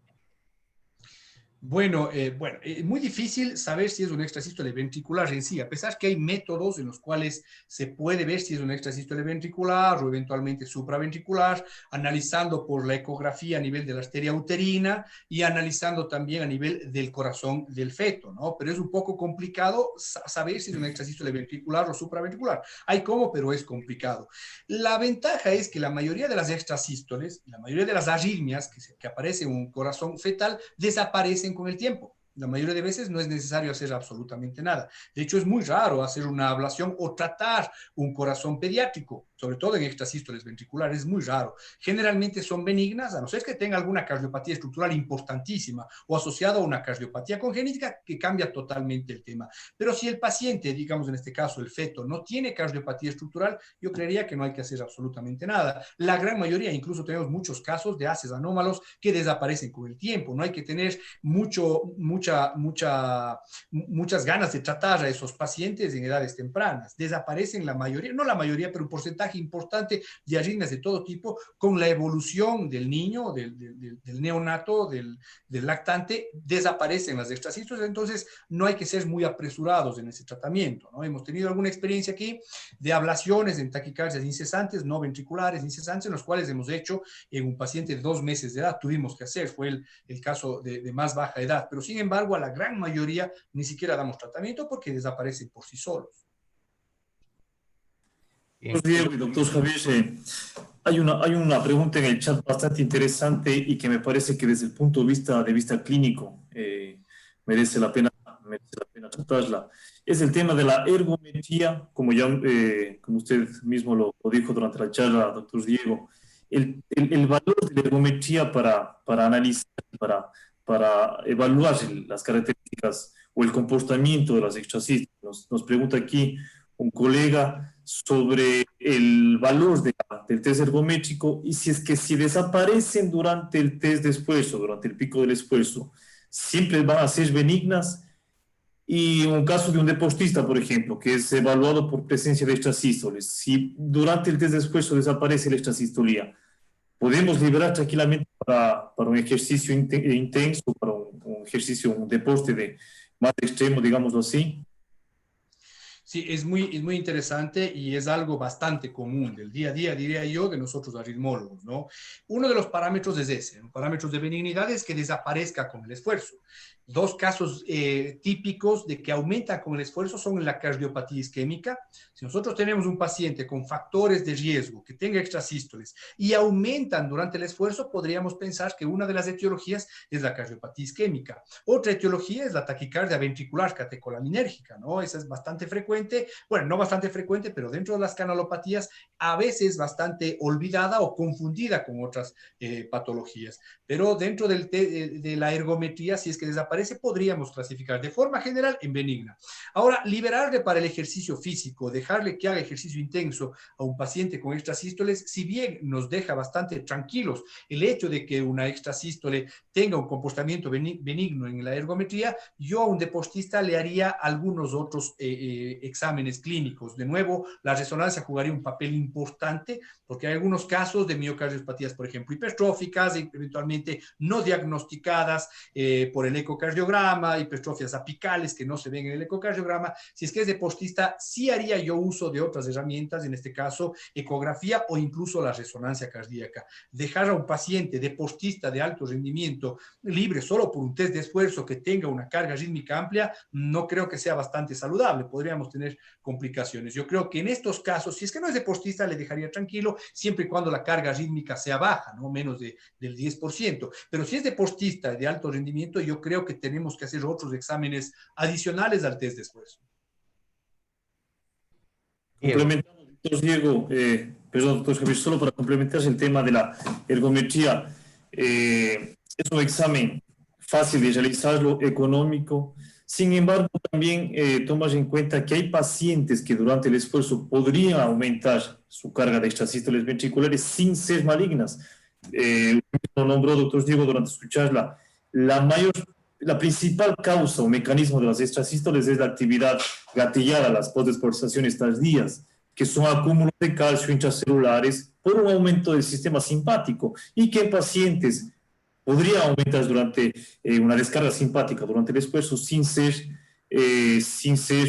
Bueno, es muy difícil saber si es un extrasístole ventricular en sí, a pesar que hay métodos en los cuales se puede ver si es un extrasístole ventricular o eventualmente supraventricular, analizando por la ecografía a nivel de la arteria uterina y analizando también a nivel del corazón del feto, ¿no? Pero es un poco complicado saber si es un extrasístole ventricular o supraventricular. Hay cómo, pero es complicado. La ventaja es que la mayoría de las extrasístoles, la mayoría de las arritmias que aparecen en un corazón fetal, desaparecen con el tiempo. La mayoría de veces no es necesario hacer absolutamente nada. De hecho, es muy raro hacer una ablación o tratar un corazón pediátrico, sobre todo en extrasístoles ventriculares, es muy raro. Generalmente son benignas, a no ser que tenga alguna cardiopatía estructural importantísima o asociada a una cardiopatía congénita que cambia totalmente el tema. Pero si el paciente, digamos en este caso el feto, no tiene cardiopatía estructural, yo creería que no hay que hacer absolutamente nada. La gran mayoría, incluso tenemos muchos casos de haces anómalos que desaparecen con el tiempo. No hay que tener muchas ganas de tratar a esos pacientes en edades tempranas. Desaparecen la mayoría, no la mayoría, pero un porcentaje importante de arritmias de todo tipo con la evolución del niño, del neonato, del lactante, desaparecen las extrasístoles, entonces no hay que ser muy apresurados en ese tratamiento, ¿no? Hemos tenido alguna experiencia aquí de ablaciones en taquicardias incesantes, no ventriculares incesantes, en los cuales hemos hecho en un paciente de 2 meses de edad, tuvimos que hacer, fue el caso de más baja edad, pero sin embargo a la gran mayoría ni siquiera damos tratamiento porque desaparecen por sí solos. Doctor Diego y doctor Javier, hay una pregunta en el chat bastante interesante y que me parece que desde el punto de vista clínico merece la pena tratarla. Es el tema de la ergometría, como usted mismo lo dijo durante la charla, doctor Diego, el valor de la ergometría para analizar, para evaluar las características o el comportamiento de las extrasístoles. Nos pregunta aquí un colega sobre el valor del test ergométrico y si desaparecen durante el test de esfuerzo, durante el pico del esfuerzo, siempre van a ser benignas. Y un caso de un deportista, por ejemplo, que es evaluado por presencia de extrasístoles, si durante el test de esfuerzo desaparece la extrasistolía, podemos liberar tranquilamente para un ejercicio intenso, para un ejercicio, un deporte más extremo, digámoslo así. Sí, es muy interesante y es algo bastante común del día a día, diría yo, de nosotros aritmólogos, ¿no? Uno de los parámetros es ese, un parámetro de benignidad es que desaparezca con el esfuerzo. Dos casos típicos de que aumenta con el esfuerzo son la cardiopatía isquémica. Si nosotros tenemos un paciente con factores de riesgo que tenga extrasístoles y aumentan durante el esfuerzo, podríamos pensar que una de las etiologías es la cardiopatía isquémica. Otra etiología es la taquicardia ventricular catecolaminérgica, ¿no? Esa es bastante frecuente, bueno, no bastante frecuente, pero dentro de las canalopatías a veces bastante olvidada o confundida con otras patologías. Pero dentro de la ergometría, si es que desaparece, podríamos clasificar de forma general en benigna. Ahora, liberarle para el ejercicio físico, dejarle que haga ejercicio intenso a un paciente con extrasístoles, si bien nos deja bastante tranquilos el hecho de que una extrasístole tenga un comportamiento benigno en la ergometría, yo a un deportista le haría algunos otros exámenes clínicos. De nuevo, la resonancia jugaría un papel importante porque hay algunos casos de miocardiopatías, por ejemplo, hipertróficas, eventualmente no diagnosticadas por el ecocardiograma, hipertrofias apicales que no se ven en el ecocardiograma. Si es que es deportista, sí haría yo uso de otras herramientas, en este caso ecografía o incluso la resonancia cardíaca. Dejar a un paciente deportista de alto rendimiento libre solo por un test de esfuerzo que tenga una carga rítmica amplia, no creo que sea bastante saludable. Podríamos tener complicaciones. Yo creo que en estos casos, si es que no es deportista, le dejaría tranquilo, siempre y cuando la carga rítmica sea baja, no menos del 10%. Pero si es deportista de alto rendimiento, yo creo que tenemos que hacer otros exámenes adicionales al test de esfuerzo. Complementamos, doctor Diego, perdón, doctor Javier, solo para complementar el tema de la ergometría. Es un examen fácil de realizarlo, económico. Sin embargo, también tomas en cuenta que hay pacientes que durante el esfuerzo podrían aumentar su carga de extrasístoles ventriculares sin ser malignas. Lo nombró doctor Diego durante su charla. La mayor la principal causa o mecanismo de las extrasístoles es la actividad gatillada, las postdespolizaciones tardías, que son acúmulos de calcio intracelulares por un aumento del sistema simpático y que en pacientes podría aumentar durante una descarga simpática durante el esfuerzo sin ser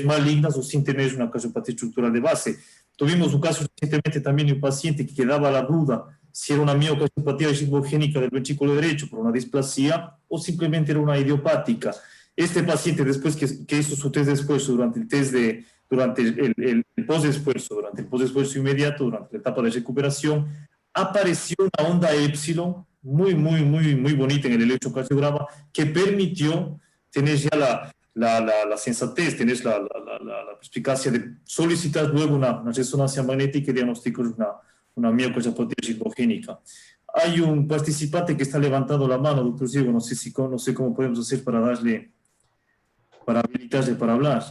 malignas o sin tener una cardiopatía estructural de base. Tuvimos un caso recientemente también de un paciente que quedaba la duda si era una miocardiopatía ritmogénica del ventrículo derecho por una displasia o simplemente era una idiopática. Este paciente, después que hizo su test de esfuerzo durante el post-esfuerzo inmediato, durante la etapa de recuperación, apareció una onda épsilon muy bonita en el electrocardiograma que permitió tener ya la sensatez, tener la perspicacia de solicitar luego una resonancia magnética y diagnosticar una miocardiopatía ritmogénica. Hay un participante que está levantando la mano, doctor Diego, no sé cómo podemos hacer para habilitarle para hablar.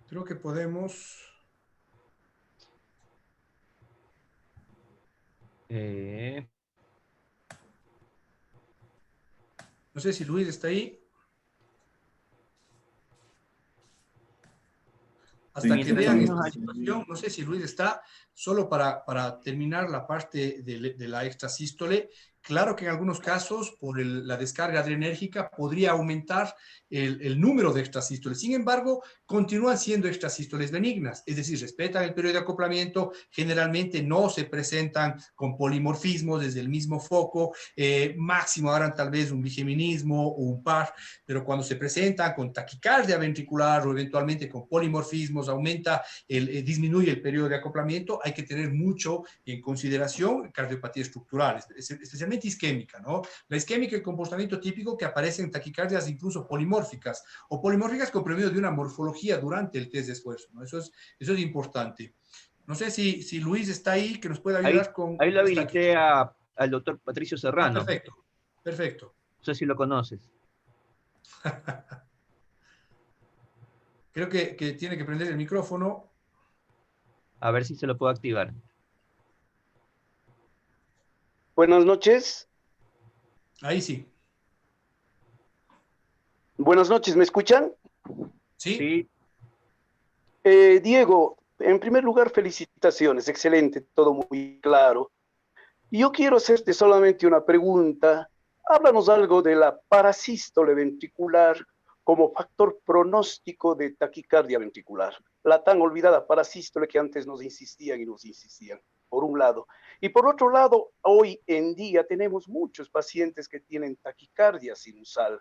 Creo que podemos... No sé si Luis está ahí. Hasta que vean esta situación, no sé si Luis está, solo para terminar la parte de la extrasístole. Claro que en algunos casos, por la descarga adrenérgica, podría aumentar el número de extrasístoles. Sin embargo, continúan siendo extrasístoles benignas, es decir, respetan el periodo de acoplamiento, generalmente no se presentan con polimorfismos desde el mismo foco, máximo harán tal vez un bigeminismo o un par, pero cuando se presentan con taquicardia ventricular o eventualmente con polimorfismos, disminuye el periodo de acoplamiento, hay que tener mucho en consideración cardiopatía estructural, especialmente isquémica, ¿no? La isquémica es el comportamiento típico que aparece en taquicardias incluso polimórficas o polimórficas con promedio de una morfología durante el test de esfuerzo, ¿no? Eso es importante. No sé si Luis está ahí, que nos puede ayudar con... Ahí lo habilité al doctor Patricio Serrano. Perfecto. No sé si lo conoces. Creo que tiene que prender el micrófono. A ver si se lo puedo activar. Buenas noches. Ahí sí. Buenas noches, ¿me escuchan? Sí. Diego, en primer lugar, felicitaciones, excelente, todo muy claro. Yo quiero hacerte solamente una pregunta. Háblanos algo de la parasístole ventricular como factor pronóstico de taquicardia ventricular. La tan olvidada parasístole que antes nos insistían, por un lado. Y por otro lado, hoy en día tenemos muchos pacientes que tienen taquicardia sinusal,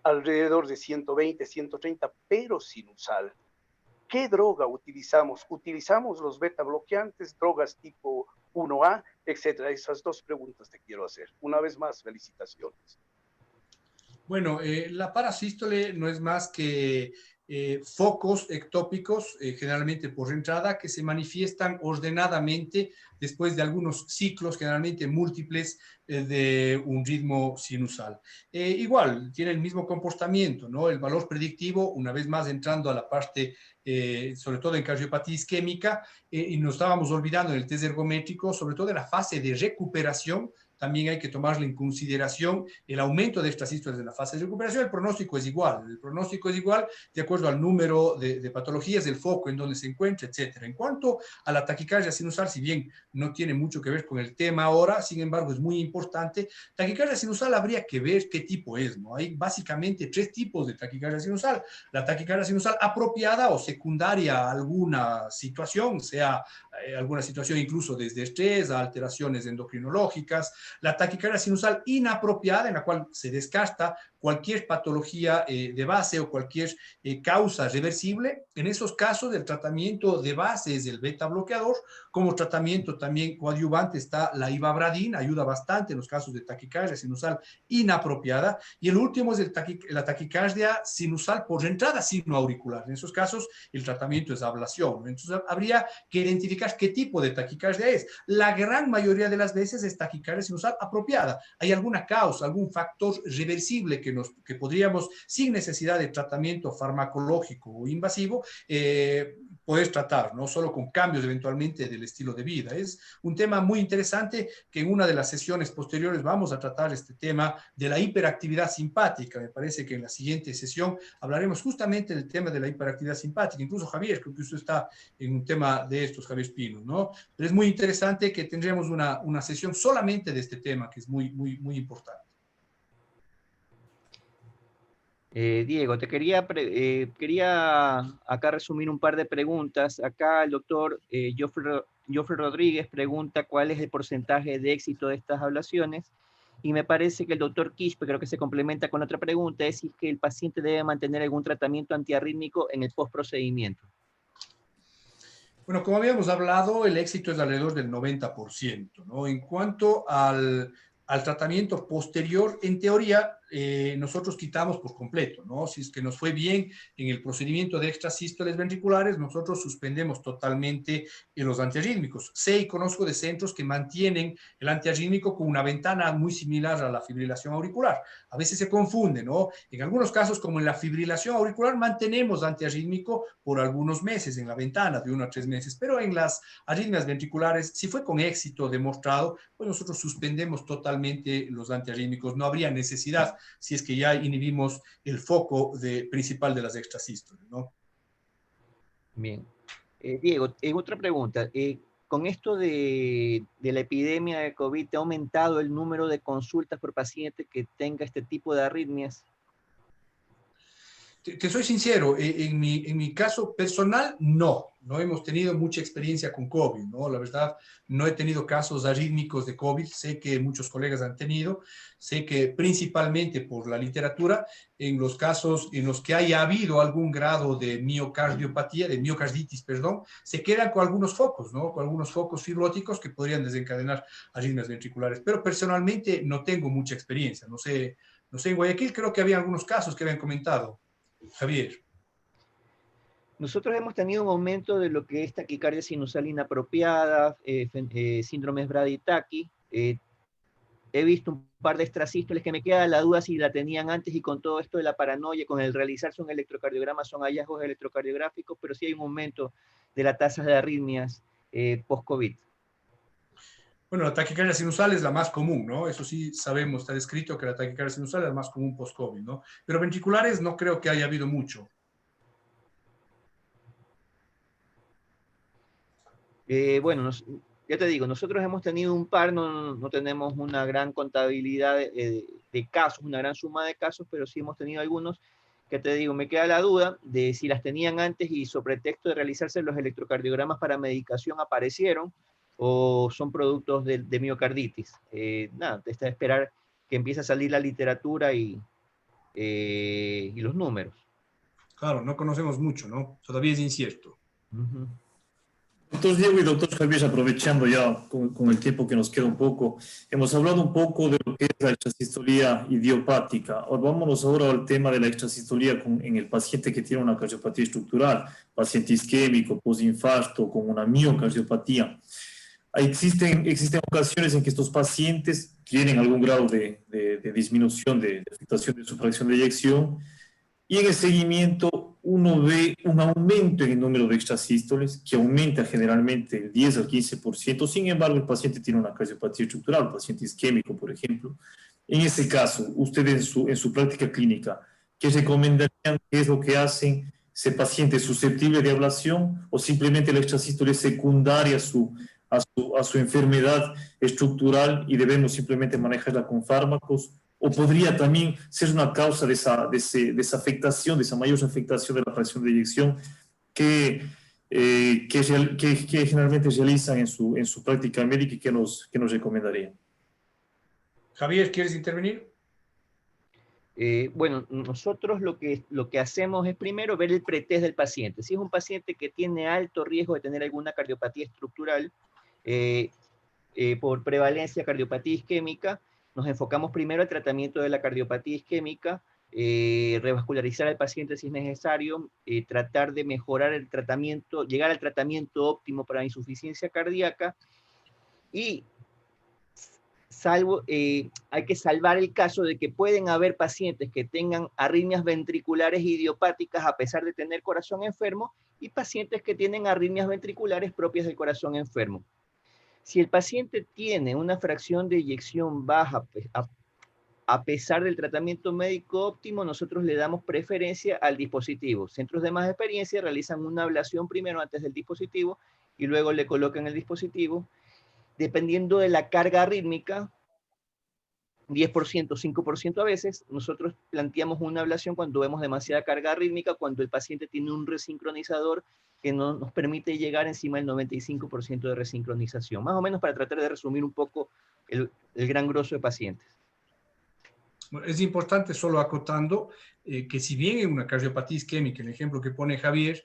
alrededor de 120, 130, pero sinusal. ¿Qué droga utilizamos? ¿Utilizamos los beta bloqueantes, drogas tipo 1A, etcétera? Esas dos preguntas te quiero hacer. Una vez más, felicitaciones. Bueno, la parasístole no es más que focos ectópicos, generalmente por entrada, que se manifiestan ordenadamente después de algunos ciclos, generalmente múltiples, de un ritmo sinusal. Igual, tiene el mismo comportamiento, ¿no? El valor predictivo, una vez más entrando a la parte, sobre todo en cardiopatía isquémica, y nos estábamos olvidando en el test ergométrico, sobre todo en la fase de recuperación, también hay que tomarle en consideración el aumento de estas sístoles en la fase de recuperación. El pronóstico es igual de acuerdo al número de patologías del foco en donde se encuentra, etcétera. En cuanto a la taquicardia sinusal, si bien no tiene mucho que ver con el tema ahora, sin embargo es muy importante. Taquicardia sinusal habría que ver qué tipo es, ¿no? Hay básicamente 3 tipos de taquicardia sinusal. La taquicardia sinusal apropiada o secundaria a alguna situación, sea alguna situación incluso desde estrés a alteraciones endocrinológicas. La taquicardia sinusal inapropiada, en la cual se descarta cualquier patología de base o cualquier causa reversible. En esos casos, el tratamiento de base es el beta bloqueador. Como tratamiento también coadyuvante está la ivabradina, ayuda bastante en los casos de taquicardia sinusal inapropiada. Y el último es la taquicardia sinusal por entrada sinoauricular. En esos casos, el tratamiento es ablación. Entonces, habría que identificar qué tipo de taquicardia es. La gran mayoría de las veces es taquicardia sinusal apropiada. Hay alguna causa, algún factor reversible que podríamos, sin necesidad de tratamiento farmacológico o invasivo, poder tratar, no solo con cambios eventualmente del estilo de vida. Es un tema muy interesante que en una de las sesiones posteriores vamos a tratar este tema de la hiperactividad simpática. Me parece que en la siguiente sesión hablaremos justamente del tema de la hiperactividad simpática. Incluso Javier, creo que usted está en un tema de estos, Javier Espino, ¿no? Pero es muy interesante que tendremos una sesión solamente de este tema, que es muy, muy, muy importante. Diego, quería acá resumir un par de preguntas. Acá el doctor Joffrey Rodríguez pregunta cuál es el porcentaje de éxito de estas ablaciones, y me parece que el doctor Quispe, creo que se complementa con otra pregunta, es si que el paciente debe mantener algún tratamiento antiarrítmico en el postprocedimiento. Bueno, como habíamos hablado, el éxito es alrededor del 90%, ¿no? En cuanto al tratamiento posterior, en teoría, nosotros quitamos por completo, ¿no? Si es que nos fue bien en el procedimiento de extrasístoles ventriculares, nosotros suspendemos totalmente los antiarrítmicos. Sé y conozco de centros que mantienen el antiarrítmico con una ventana muy similar a la fibrilación auricular. A veces se confunde, ¿no? En algunos casos, como en la fibrilación auricular, mantenemos antiarrítmico por algunos meses en la ventana, de 1 a 3 meses, pero en las arritmias ventriculares, si fue con éxito demostrado, pues nosotros suspendemos totalmente los antiarrítmicos. No habría necesidad si es que ya inhibimos el foco principal de las extrasístoles, ¿no? Bien. Diego, otra pregunta. Con esto de la epidemia de COVID, ¿te ha aumentado el número de consultas por paciente que tenga este tipo de arritmias? Te soy sincero, en mi caso personal, no hemos tenido mucha experiencia con COVID, ¿no? La verdad, no he tenido casos arrítmicos de COVID, sé que muchos colegas han tenido, sé que principalmente por la literatura, en los casos en los que haya habido algún grado de miocardiopatía, de miocarditis, perdón, se quedan con algunos focos, ¿no? Con algunos focos fibróticos que podrían desencadenar arritmias ventriculares, pero personalmente no tengo mucha experiencia, no sé, en Guayaquil creo que había algunos casos que habían comentado. Javier. Nosotros hemos tenido un aumento de lo que es taquicardia sinusal inapropiada, síndromes Brady-Tachy. He visto un par de extrasístoles que me queda la duda si la tenían antes, y con todo esto de la paranoia, con el realizarse un electrocardiograma, son hallazgos electrocardiográficos, pero sí hay un aumento de las tasas de arritmias post-COVID. Bueno, la taquicardia sinusal es la más común, ¿no? Eso sí sabemos, está descrito que la taquicardia sinusal es la más común post-COVID, ¿no? Pero ventriculares no creo que haya habido mucho. Bueno, ya te digo, nosotros hemos tenido un par, no tenemos una gran contabilidad de casos, una gran suma de casos, pero sí hemos tenido algunos que, te digo, me queda la duda de si las tenían antes y sobre pretexto de realizarse los electrocardiogramas para medicación aparecieron, o son productos de miocarditis. Nada, está de esperar que empiece a salir la literatura y los números. Claro, no conocemos mucho, ¿no? Todavía es incierto. Uh-huh. Doctor Diego y doctor Javier, aprovechando ya con el tiempo que nos queda un poco, hemos hablado un poco de lo que es la extrasistolía idiopática. Vámonos ahora al tema de la extrasistolía en el paciente que tiene una cardiopatía estructural, paciente isquémico, postinfarto, con una miocardiopatía. Existen ocasiones en que estos pacientes tienen algún grado de disminución de afectación de su fracción de eyección, y en el seguimiento uno ve un aumento en el número de extrasístoles, que aumenta generalmente el 10 al 15%. Sin embargo, el paciente tiene una cardiopatía estructural, paciente isquémico, por ejemplo. En ese caso, ustedes en su práctica clínica, ¿qué recomendarían? ¿Qué es lo que hacen? ¿Ese paciente es susceptible de ablación, o simplemente la extrasístole es secundaria a su enfermedad estructural y debemos simplemente manejarla con fármacos? ¿O podría también ser una causa de esa afectación, de esa mayor afectación de la fracción de eyección que generalmente realizan en su práctica médica, y que nos recomendarían? Javier, ¿quieres intervenir? Bueno, nosotros lo que hacemos es primero ver el pretest del paciente. Si es un paciente que tiene alto riesgo de tener alguna cardiopatía estructural, por prevalencia cardiopatía isquémica, nos enfocamos primero al tratamiento de la cardiopatía isquémica, revascularizar al paciente si es necesario, tratar de mejorar el tratamiento, llegar al tratamiento óptimo para insuficiencia cardíaca, y hay que salvar el caso de que pueden haber pacientes que tengan arritmias ventriculares idiopáticas a pesar de tener corazón enfermo, y pacientes que tienen arritmias ventriculares propias del corazón enfermo. Si el paciente tiene una fracción de eyección baja, a pesar del tratamiento médico óptimo, nosotros le damos preferencia al dispositivo. Centros de más experiencia realizan una ablación primero antes del dispositivo y luego le colocan el dispositivo. Dependiendo de la carga arrítmica, 10%, 5% a veces, nosotros planteamos una ablación cuando vemos demasiada carga arrítmica, cuando el paciente tiene un resincronizador que no nos permite llegar encima del 95% de resincronización, más o menos para tratar de resumir un poco el gran grosso de pacientes. Es importante, solo acotando, que si bien en una cardiopatía isquémica, el ejemplo que pone Javier,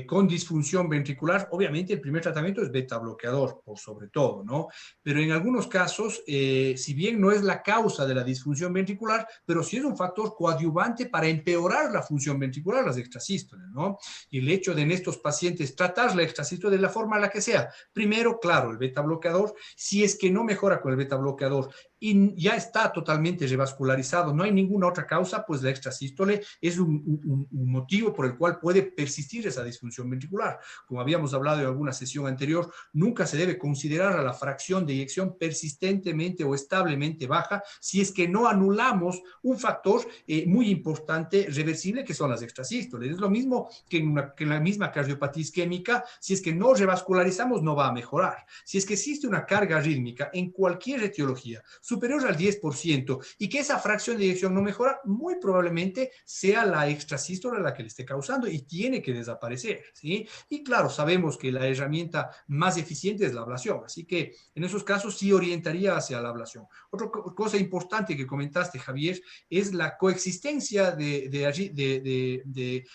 con disfunción ventricular, obviamente el primer tratamiento es beta bloqueador, por sobre todo, ¿no? Pero en algunos casos, si bien no es la causa de la disfunción ventricular, pero sí es un factor coadyuvante para empeorar la función ventricular, las extrasístoles, ¿no? Y el hecho de en estos pacientes tratar la extrasístole de la forma en la que sea. Primero, claro, el beta bloqueador, si es que no mejora con el beta bloqueador y ya está totalmente revascularizado, no hay ninguna otra causa, pues la extrasístole es un motivo por el cual puede persistir esa disfunción ventricular. Como habíamos hablado en alguna sesión anterior, nunca se debe considerar a la fracción de eyección persistentemente o establemente baja si es que no anulamos un factor muy importante, reversible, que son las extrasístoles. Es lo mismo que en la misma cardiopatía isquémica, si es que no revascularizamos no va a mejorar. Si es que existe una carga arrítmica en cualquier etiología superior al 10% y que esa fracción de eyección no mejora, muy probablemente sea la extrasístole la que le esté causando y tiene que desaparecer, ¿sí? Y claro, sabemos que la herramienta más eficiente es la ablación, así que en esos casos sí orientaría hacia la ablación. Otra cosa importante que comentaste, Javier, es la coexistencia de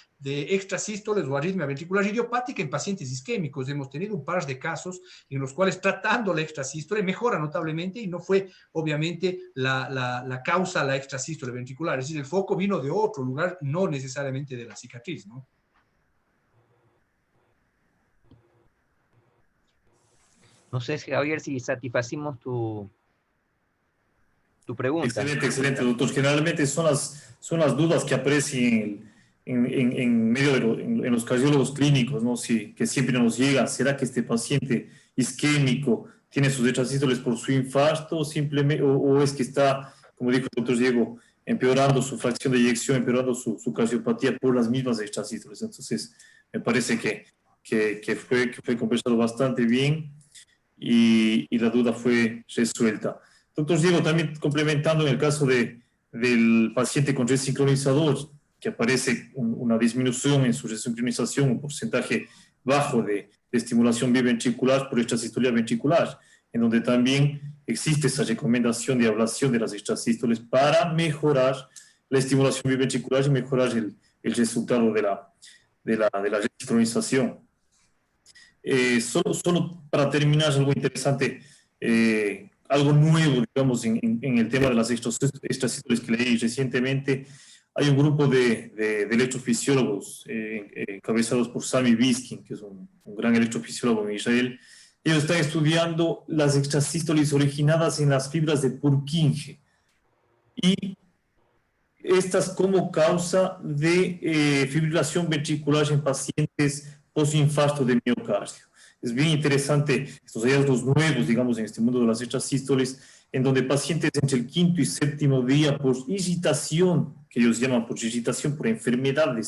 extrasístoles o arritmia ventricular idiopática en pacientes isquémicos. Hemos tenido un par de casos en los cuales tratando la extrasístole mejora notablemente y no fue obviamente la causa la extrasístole ventricular, es decir, el foco vino de otro lugar, no necesariamente de la cicatriz, ¿no? No sé, Javier, si satisfacimos tu pregunta. Excelente, excelente, doctor. Generalmente son las dudas que aparecen en medio en los cardiólogos clínicos, ¿no? Sí, que siempre nos llegan. ¿Será que este paciente isquémico tiene sus extrasístoles por su infarto simplemente, o es que está, como dijo el doctor Diego, empeorando su fracción de eyección, empeorando su cardiopatía por las mismas extrasístoles? Entonces, me parece que fue conversado bastante bien y la duda fue resuelta. Doctor Diego, también complementando en el caso del paciente con resincronizador, que aparece una disminución en su resincronización, un porcentaje bajo de estimulación biventricular por extrasistolía ventricular, en donde también existe esa recomendación de ablación de las extrasístoles para mejorar la estimulación biventricular y mejorar el resultado de la resincronización. Solo para terminar, algo interesante, algo nuevo, digamos, en el tema de las extrasístoles que leí recientemente. Hay un grupo de electrofisiólogos encabezados por Sami Biskin, que es un gran electrofisiólogo en Israel. Ellos están estudiando las extrasístoles originadas en las fibras de Purkinje y estas como causa de fibrilación ventricular en pacientes posinfarto de miocardio. Es bien interesante estos hallazgos nuevos, digamos, en este mundo de las extrasístoles, en donde pacientes entre el quinto y séptimo día por irritación, que ellos llaman por irritación, por enfermedad de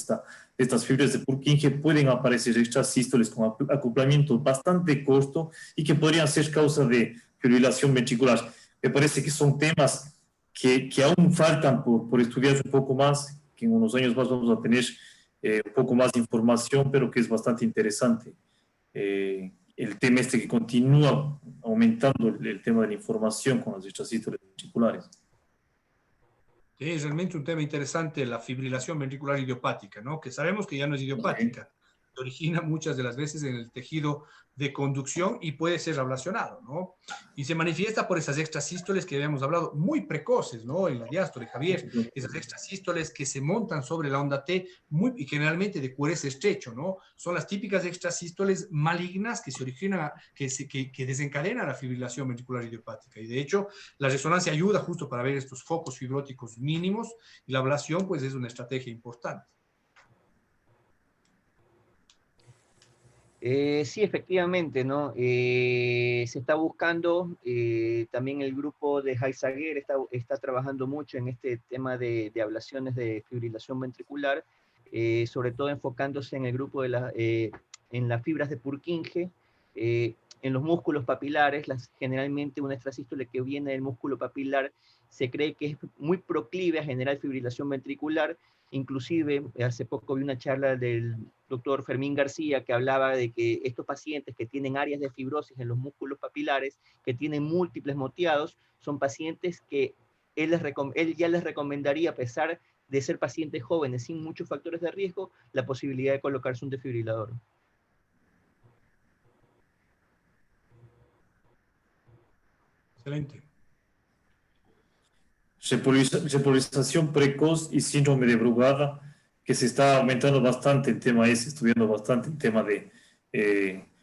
estas fibras de Purkinje, pueden aparecer extrasístoles con acoplamiento bastante corto y que podrían ser causa de fibrilación ventricular. Me parece que son temas que aún faltan por estudiar un poco más, que en unos años más vamos a tener un poco más de información, pero que es bastante interesante. El tema que continúa aumentando el tema de la información con las extrasístoles ventriculares. Es realmente un tema interesante la fibrilación ventricular idiopática, ¿no? Que sabemos que ya no es idiopática, se origina muchas de las veces en el tejido de conducción y puede ser ablacionado, ¿no? Y se manifiesta por esas extrasístoles que habíamos hablado, muy precoces, ¿no? En la diástole, Javier, esas extrasístoles que se montan sobre la onda T y generalmente de QRS estrecho, ¿no? Son las típicas extrasístoles malignas que se originan, que desencadenan la fibrilación ventricular idiopática. Y de hecho, la resonancia ayuda justo para ver estos focos fibróticos mínimos y la ablación, pues, es una estrategia importante. Sí, efectivamente, ¿no? Se está buscando, también el grupo de Heisager está trabajando mucho en este tema de ablaciones de fibrilación ventricular, sobre todo enfocándose en el grupo en las fibras de Purkinje, en los músculos papilares. Generalmente una extrasístole que viene del músculo papilar se cree que es muy proclive a generar fibrilación ventricular. Inclusive, hace poco vi una charla del doctor Fermín García que hablaba de que estos pacientes que tienen áreas de fibrosis en los músculos papilares, que tienen múltiples moteados, son pacientes que él ya les recomendaría, a pesar de ser pacientes jóvenes sin muchos factores de riesgo, la posibilidad de colocarse un desfibrilador. Excelente. Repolarización precoz y síndrome de Brugada, que se está aumentando bastante el tema ese, estudiando bastante el tema de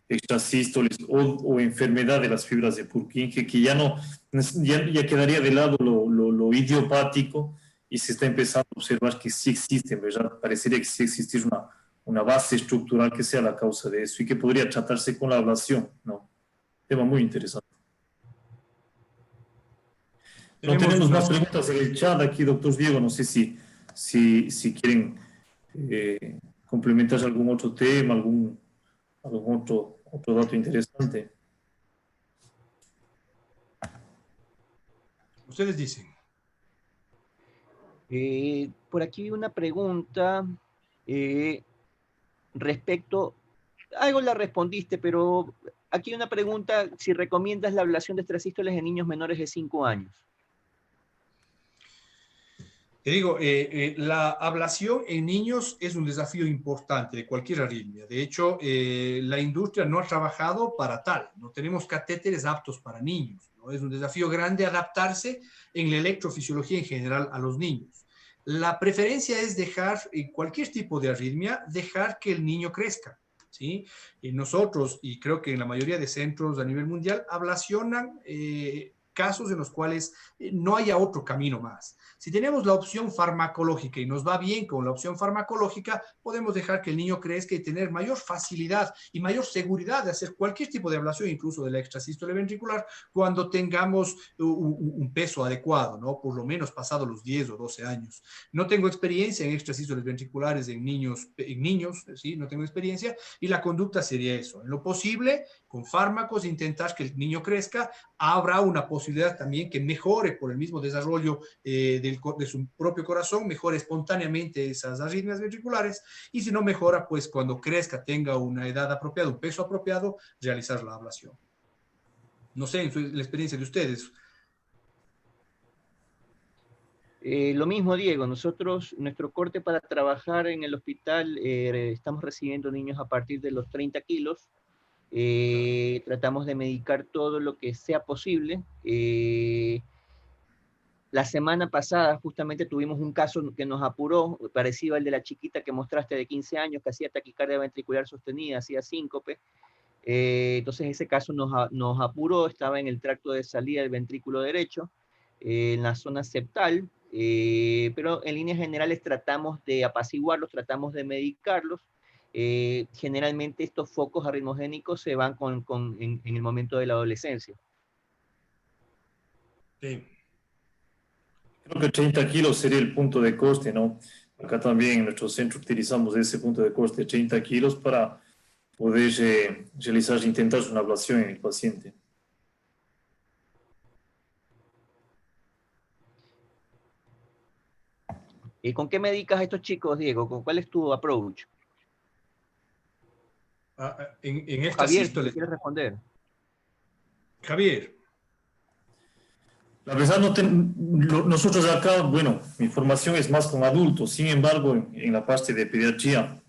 extrasístoles o enfermedad de las fibras de Purkinje, que ya quedaría de lado lo idiopático y se está empezando a observar que sí existen, ¿verdad? Parecería que sí existe una base estructural que sea la causa de eso y que podría tratarse con la ablación, ¿no? Tema muy interesante. No tenemos más preguntas en el chat aquí, doctor Diego. No sé si quieren complementar algún otro tema, algún otro dato interesante. Ustedes dicen. Por aquí vi una pregunta respecto, algo la respondiste, pero aquí hay una pregunta, si recomiendas la ablación de extrasístoles en niños menores de 5 años. Te digo, la ablación en niños es un desafío importante de cualquier arritmia. De hecho, la industria no ha trabajado para tal. No tenemos catéteres aptos para niños, ¿no? Es un desafío grande adaptarse en la electrofisiología en general a los niños. La preferencia es dejar, en cualquier tipo de arritmia, dejar que el niño crezca, ¿sí? Y nosotros, y creo que en la mayoría de centros a nivel mundial, ablacionan casos en los cuales no haya otro camino más. Si tenemos la opción farmacológica y nos va bien con la opción farmacológica, podemos dejar que el niño crezca y tener mayor facilidad y mayor seguridad de hacer cualquier tipo de ablación, incluso de la extrasístole ventricular, cuando tengamos un peso adecuado, ¿no? Por lo menos pasado los 10 o 12 años. No tengo experiencia en extrasístoles ventriculares en niños, ¿sí? No tengo experiencia, y la conducta sería eso. En lo posible, con fármacos, intentar que el niño crezca. Habrá una posibilidad también que mejore por el mismo desarrollo de su propio corazón, mejore espontáneamente esas arritmias ventriculares, y si no mejora, pues cuando crezca, tenga una edad apropiada, un peso apropiado, realizar la ablación. No sé, en la experiencia de ustedes. Lo mismo, Diego, nuestro corte para trabajar en el hospital, estamos recibiendo niños a partir de los 30 kilos. Tratamos de medicar todo lo que sea posible. La semana pasada justamente tuvimos un caso que nos apuró, parecido al de la chiquita que mostraste de 15 años, que hacía taquicardia ventricular sostenida, hacía síncope. Entonces ese caso nos apuró, estaba en el tracto de salida del ventrículo derecho, en la zona septal, pero en líneas generales tratamos de apaciguarlos, tratamos de medicarlos. Generalmente estos focos arritmogénicos se van en el momento de la adolescencia. Sí. Creo que 30 kilos sería el punto de corte, ¿no? Acá también en nuestro centro utilizamos ese punto de corte de 30 kilos para poder intentar una ablación en el paciente. ¿Y con qué medicas a estos chicos, Diego? ¿Cuál es tu approach? En esta Javier, sístole. si quieres responder. Javier. La verdad, nosotros acá, bueno, mi formación es más con adultos, sin embargo, en la parte de pediatría,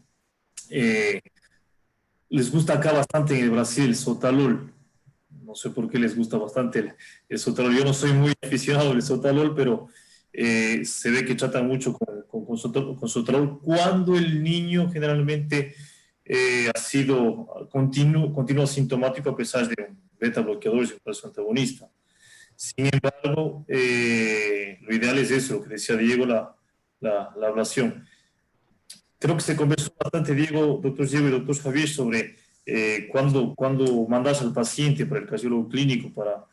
les gusta acá bastante en el Brasil el sotalol. No sé por qué les gusta bastante el sotalol. Yo no soy muy aficionado al sotalol, pero se ve que tratan mucho con sotalol cuando el niño generalmente ha sido continuo asintomático a pesar de un beta bloqueador y un brazo antagonista. Sin embargo, lo ideal es eso, lo que decía Diego, la ablación. Creo que se conversó bastante, Diego, doctor Diego y doctor Javier, sobre cuando mandas al paciente para el cardiólogo clínico, para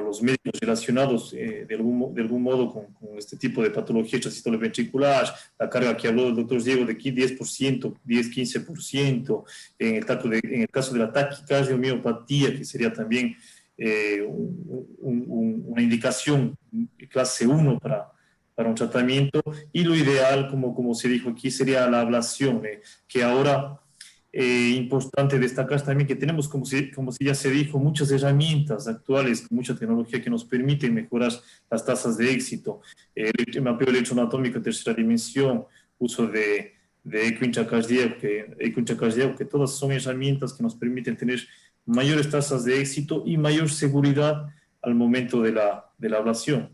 los médicos relacionados de algún modo con este tipo de patología extrasistole ventricular, la carga que habló el doctor Diego de aquí 10%, 10-15%, en el caso de la taquicardiomiopatía, que sería también una indicación clase 1 para un tratamiento, y lo ideal, como se dijo aquí, sería la ablación, que ahora importante destacar también que tenemos, como si ya se dijo, muchas herramientas actuales, mucha tecnología que nos permiten mejorar las tasas de éxito. El mapeo electroanatómico en tercera dimensión, uso de eco intracardíaco, que todas son herramientas que nos permiten tener mayores tasas de éxito y mayor seguridad al momento de la ablación.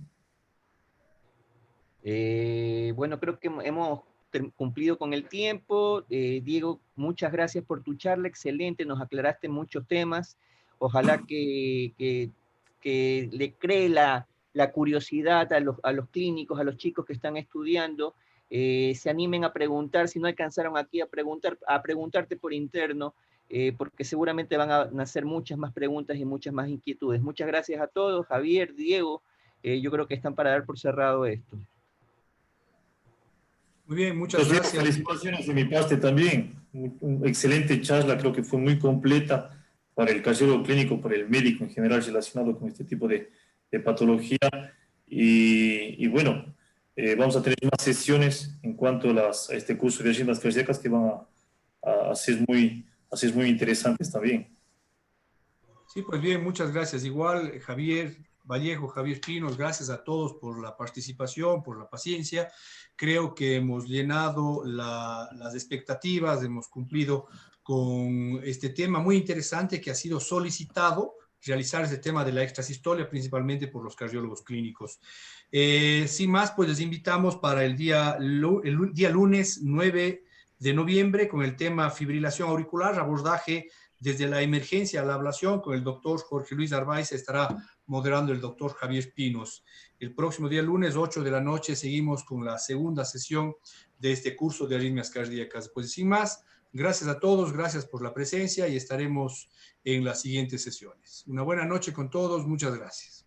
Bueno, creo que hemos cumplido con el tiempo. Diego, muchas gracias por tu charla, excelente, nos aclaraste muchos temas. Ojalá que le cree la curiosidad a los clínicos, a los chicos que están estudiando, se animen a preguntar, si no alcanzaron aquí a preguntarte por interno, porque seguramente van a nacer muchas más preguntas y muchas más inquietudes. Muchas gracias a todos, Javier, Diego, yo creo que están para dar por cerrado esto. Muy bien, muchas gracias. Felicitaciones de mi parte también. Una excelente charla, creo que fue muy completa para el cardiólogo clínico, para el médico en general relacionado con este tipo de patología. Y bueno, vamos a tener más sesiones en cuanto a este curso de arritmias cardíacas que van a ser muy interesantes también. Sí, pues bien, muchas gracias. Igual, Javier Vallejo, Javier Pinos, gracias a todos por la participación, por la paciencia. Creo que hemos llenado las expectativas, hemos cumplido con este tema muy interesante que ha sido solicitado, realizar este tema de la extrasistolia, principalmente por los cardiólogos clínicos. Sin más, pues les invitamos para el día lunes 9 de noviembre con el tema fibrilación auricular, abordaje desde la emergencia a la ablación, con el doctor Jorge Luis Arvaiz, estará moderando el doctor Javier Pinos. El próximo día lunes, 8 de la noche, seguimos con la segunda sesión de este curso de arritmias cardíacas. Pues sin más, gracias a todos, gracias por la presencia y estaremos en las siguientes sesiones. Una buena noche con todos, muchas gracias.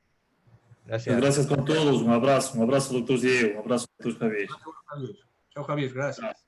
Gracias con todos, un abrazo doctor Diego, un abrazo doctor Javier. Chao Javier, gracias.